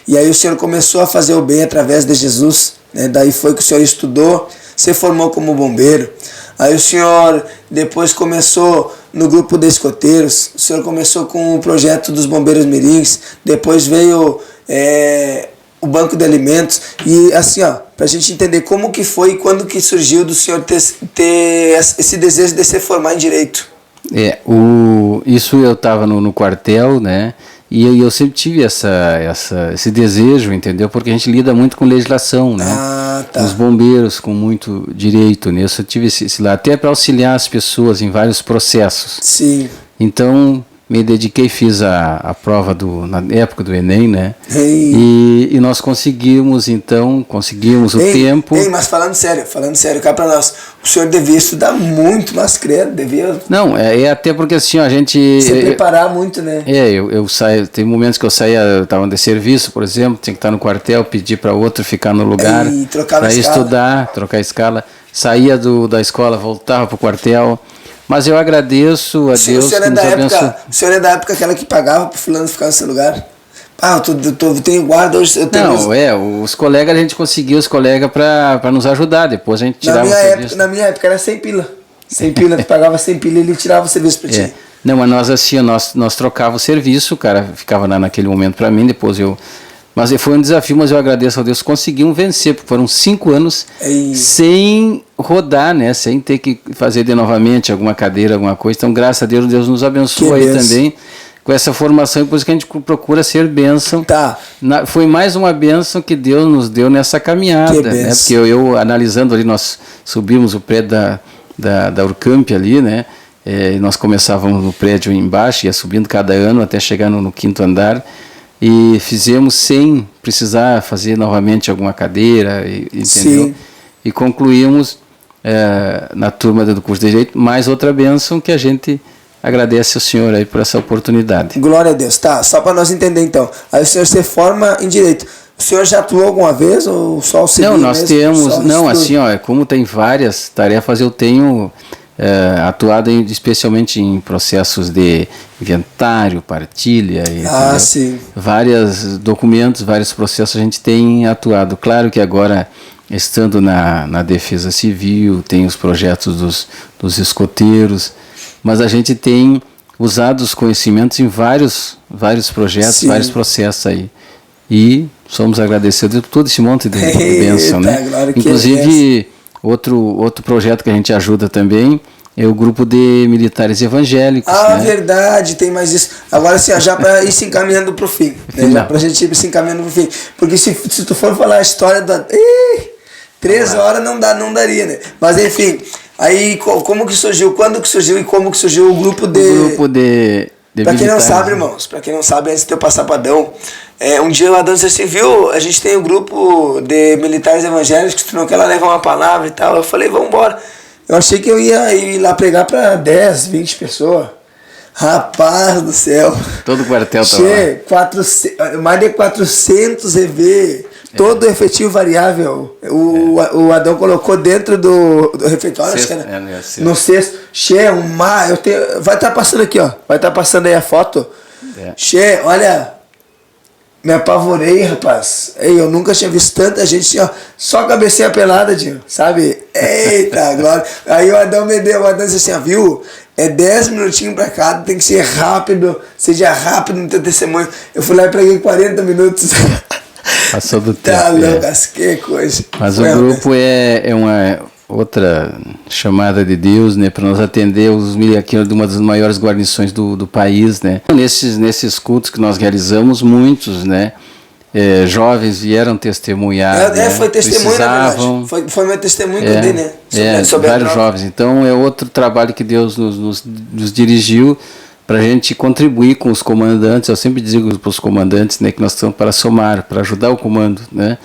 S1: e aí o senhor começou a fazer o bem através de Jesus, né, daí foi que o senhor estudou, se formou como bombeiro, aí o senhor depois começou no grupo de escoteiros, o senhor começou com o projeto dos bombeiros mirins, depois veio o banco de alimentos, e assim, pra gente entender como que foi e quando que surgiu do senhor ter esse desejo de se formar em direito.
S2: Isso eu estava no quartel, né, e eu sempre tive esse desejo, entendeu, porque a gente lida muito com legislação, né, os bombeiros com muito direito nisso, eu tive esse lado, até para auxiliar as pessoas em vários processos.
S1: Sim.
S2: Então, me dediquei, fiz a prova na época do Enem, né? E nós conseguimos o tempo.
S1: Mas falando sério, cá para nós, o senhor devia estudar muito, mas credo, devia...
S2: Não, até porque assim, a gente...
S1: Se preparar muito, né?
S2: Eu saio, tem momentos que eu estava de serviço, por exemplo, tinha que estar no quartel, pedir para outro ficar no lugar, para estudar, trocar a escala, saía da escola, voltava para o quartel. Mas eu agradeço a Deus que nos abençoou.
S1: O senhor é da época aquela que pagava para o fulano ficar no seu lugar? Eu tenho guarda hoje.
S2: Os colegas, a gente conseguiu os colegas para nos ajudar. Depois a gente tirava o serviço.
S1: Na minha época era 100 pila. 100 pila, tu pagava 100 pila e ele tirava o serviço para ti.
S2: Não, mas nós assim, nós trocava o serviço, o cara ficava naquele momento para mim, depois eu Mas foi um desafio, mas eu agradeço a Deus, conseguimos vencer, porque foram 5 anos sem rodar, né? Sem ter que fazer de novamente alguma cadeira, alguma coisa. Então, graças a Deus, Deus nos abençoa aí também com essa formação, e por isso que a gente procura ser bênção.
S1: Tá.
S2: Foi mais uma bênção que Deus nos deu nessa caminhada, né? Porque eu analisando ali, nós subimos o prédio da Urcamp ali, né? Nós começávamos no prédio embaixo, ia subindo cada ano até chegar no 5º andar, e fizemos sem precisar fazer novamente alguma cadeira, entendeu? Sim. E concluímos na turma do curso de Direito mais outra bênção que a gente agradece ao senhor aí por essa oportunidade.
S1: Glória a Deus. Tá, só para nós entender então. Aí o senhor se forma em Direito. O senhor já atuou alguma vez ou só o civil?
S2: Não, nós temos, não, assim, ó, como tem várias tarefas, eu tenho atuado especialmente em processos de inventário, partilha,
S1: sim.
S2: Vários documentos, vários processos a gente tem atuado. Claro que agora, estando na Defesa Civil, tem os projetos dos escoteiros, mas a gente tem usado os conhecimentos em vários projetos, sim, vários processos aí. E somos agradecidos por todo esse monte de bênção, né? Inclusive, outro projeto que a gente ajuda também é o grupo de militares evangélicos.
S1: Ah, né? Verdade, tem mais isso. Agora sim, já para ir se encaminhando para o fim. Né? Já para a gente ir se encaminhando para o fim. Porque se tu for falar a história da... 3 horas não daria, né? Mas enfim, aí como que surgiu, quando que surgiu e como que surgiu o grupo de...
S2: O grupo de
S1: para quem não sabe, irmãos, para quem não sabe, antes de eu passar para Adão, um dia o Adão disse assim, viu, a gente tem um grupo de militares evangélicos, tu não quer lá levar uma palavra e tal. Eu falei, vamos embora. Eu achei que eu ia ir lá pregar para 10, 20 pessoas. Rapaz do céu.
S2: Todo o quartel estava
S1: lá. Mais de 400 EV, todo efetivo variável. O Adão colocou dentro do refeitório, acho que era no cesto. Vai estar passando aqui, ó. Vai estar passando aí a foto. Olha, me apavorei, rapaz. Eu nunca tinha visto tanta gente assim, ó, só cabecinha pelada, tio, sabe? Eita, glória. Aí o Adão disse assim, ó, viu? 10 minutinhos pra cá, tem que ser rápido, seja rápido no teu testemunho. Eu fui lá e preguei 40 minutos.
S2: Passou do tempo.
S1: Tá louco, que coisa.
S2: Mas o grupo é uma outra chamada de Deus, né, para nós atender os miliaquinos de uma das maiores guarnições do país, né. Nesses cultos que nós realizamos, muitos, né, jovens vieram testemunhar, né,
S1: foi testemunho, precisavam, foi meu testemunho também, né,
S2: sobre vários jovens. Então é outro trabalho que Deus nos dirigiu para a gente contribuir com os comandantes. Eu sempre digo para os comandantes, né, que nós estamos para somar, para ajudar o comando, né.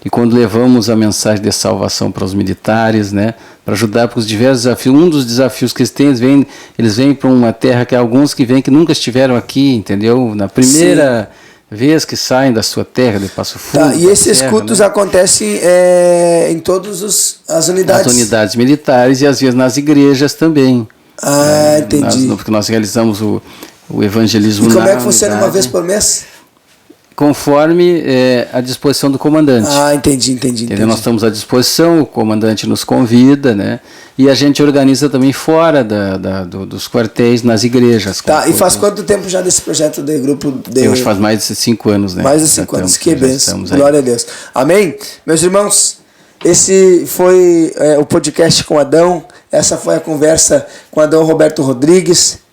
S2: E quando levamos a mensagem de salvação para os militares, né, para ajudar para os diversos desafios, um dos desafios que eles têm, eles vêm para uma terra que há alguns que vêm que nunca estiveram aqui, entendeu? Na primeira vez que saem da sua terra de Passo Fundo.
S1: E esses cultos, né, acontecem em todas as unidades?
S2: As unidades militares e às vezes nas igrejas também.
S1: Entendi.
S2: Porque nós realizamos o evangelismo.
S1: E como é que funciona uma vez por mês?
S2: Conforme a disposição do comandante.
S1: Entendi.
S2: Nós estamos à disposição, o comandante nos convida, né? E a gente organiza também fora dos quartéis, nas igrejas.
S1: E faz quanto tempo já desse projeto de grupo?
S2: Eu acho que faz mais de 5 anos, né?
S1: Mais de 5 anos, que bênção. Glória a Deus. Amém? Meus irmãos, esse foi o podcast com Adão. Essa foi a conversa com Adão Roberto Rodrigues.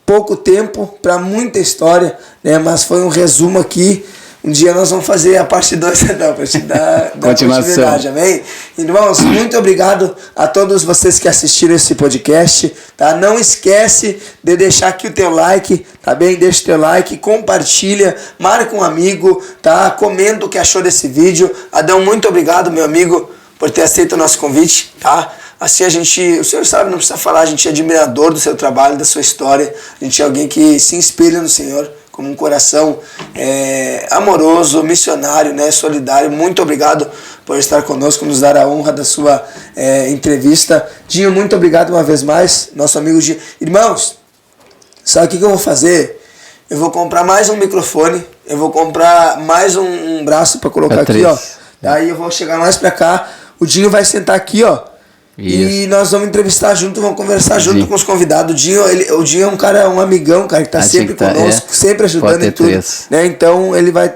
S1: Pouco tempo para muita história, né? Mas foi um resumo aqui. Um dia nós vamos fazer a parte 2 para te dar continuidade, amém? Irmãos, muito obrigado a todos vocês que assistiram esse podcast, tá? Não esquece de deixar aqui o teu like, tá bem? Deixa o teu like, compartilha, marca um amigo, tá? Comenta o que achou desse vídeo. Adão, muito obrigado, meu amigo, por ter aceito o nosso convite, tá? Assim o senhor sabe, não precisa falar, a gente é admirador do seu trabalho, da sua história, a gente é alguém que se inspira no Senhor, como um coração amoroso, missionário, né, solidário. Muito obrigado por estar conosco, nos dar a honra da sua entrevista. Dinho, muito obrigado uma vez mais, nosso amigo Dinho. Irmãos, sabe o que eu vou fazer? Eu vou comprar mais um microfone, eu vou comprar mais um braço para colocar aqui, ó. Daí eu vou chegar mais para cá, o Dinho vai sentar aqui, ó. E nós vamos entrevistar junto, vamos conversar junto com os convidados. O Dinho é um cara, um amigão, cara, que tá sempre conosco, sempre ajudando em tudo. Né? Então ele vai.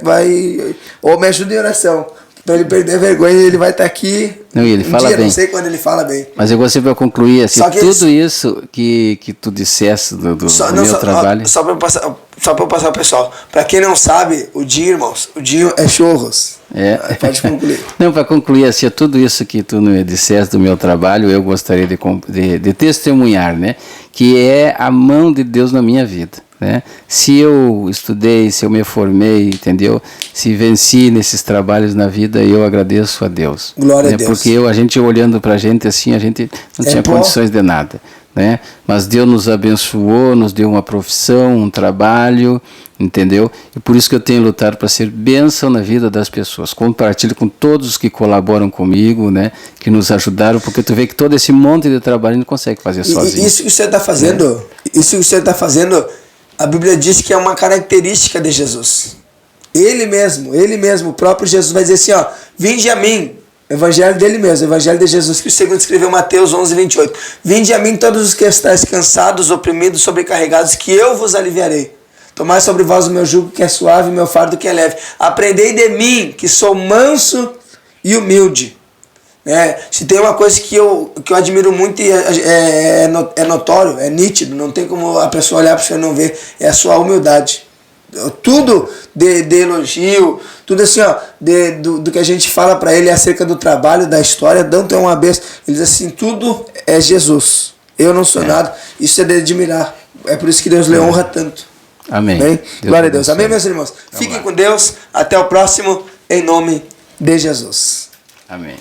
S1: Ou me ajuda em oração. Pra ele perder a vergonha, ele vai estar aqui.
S2: Não, ele fala bem.
S1: Não sei quando ele fala bem.
S2: Mas eu gostaria de concluir assim, tudo isso que tu disseste do meu trabalho.
S1: Só para eu passar ao pessoal. Para quem não sabe, o Dinho, irmãos, o Dinho é churros. Pode concluir.
S2: Não, para concluir assim, tudo isso que tu me disseste do meu trabalho, eu gostaria de testemunhar, né? Que é a mão de Deus na minha vida. Né? Se eu estudei, se eu me formei, entendeu? Se venci nesses trabalhos na vida, eu agradeço a Deus.
S1: Glória a Deus.
S2: Porque a gente olhando pra gente assim, a gente não tinha condições de nada, né? Mas Deus nos abençoou, nos deu uma profissão, um trabalho, entendeu? E por isso que eu tenho lutado para ser bênção na vida das pessoas. Compartilho com todos os que colaboram comigo, né? Que nos ajudaram, porque tu vê que todo esse monte de trabalho a gente não consegue fazer sozinho.
S1: Isso que você está fazendo, a Bíblia diz que é uma característica de Jesus. Ele mesmo, o próprio Jesus vai dizer assim, ó, vinde a mim, evangelho dele mesmo, evangelho de Jesus, que o segundo escreveu Mateus 11:28. Vinde a mim todos os que estáis cansados, oprimidos, sobrecarregados, que eu vos aliviarei. Tomai sobre vós o meu jugo que é suave, o meu fardo que é leve. Aprendei de mim, que sou manso e humilde. Se tem uma coisa que eu admiro muito e é notório, é nítido, não tem como a pessoa olhar para você e não ver, é a sua humildade. Tudo de elogio, tudo assim, ó, do que a gente fala para ele acerca do trabalho, da história, Dante é uma besta. Ele diz assim, tudo é Jesus. Eu não sou nada, isso é de admirar. É por isso que Deus lhe honra tanto.
S2: Amém.
S1: Glória a Deus. Amém, meus irmãos. Fiquem com Deus. Até o próximo, em nome de Jesus.
S2: Amém.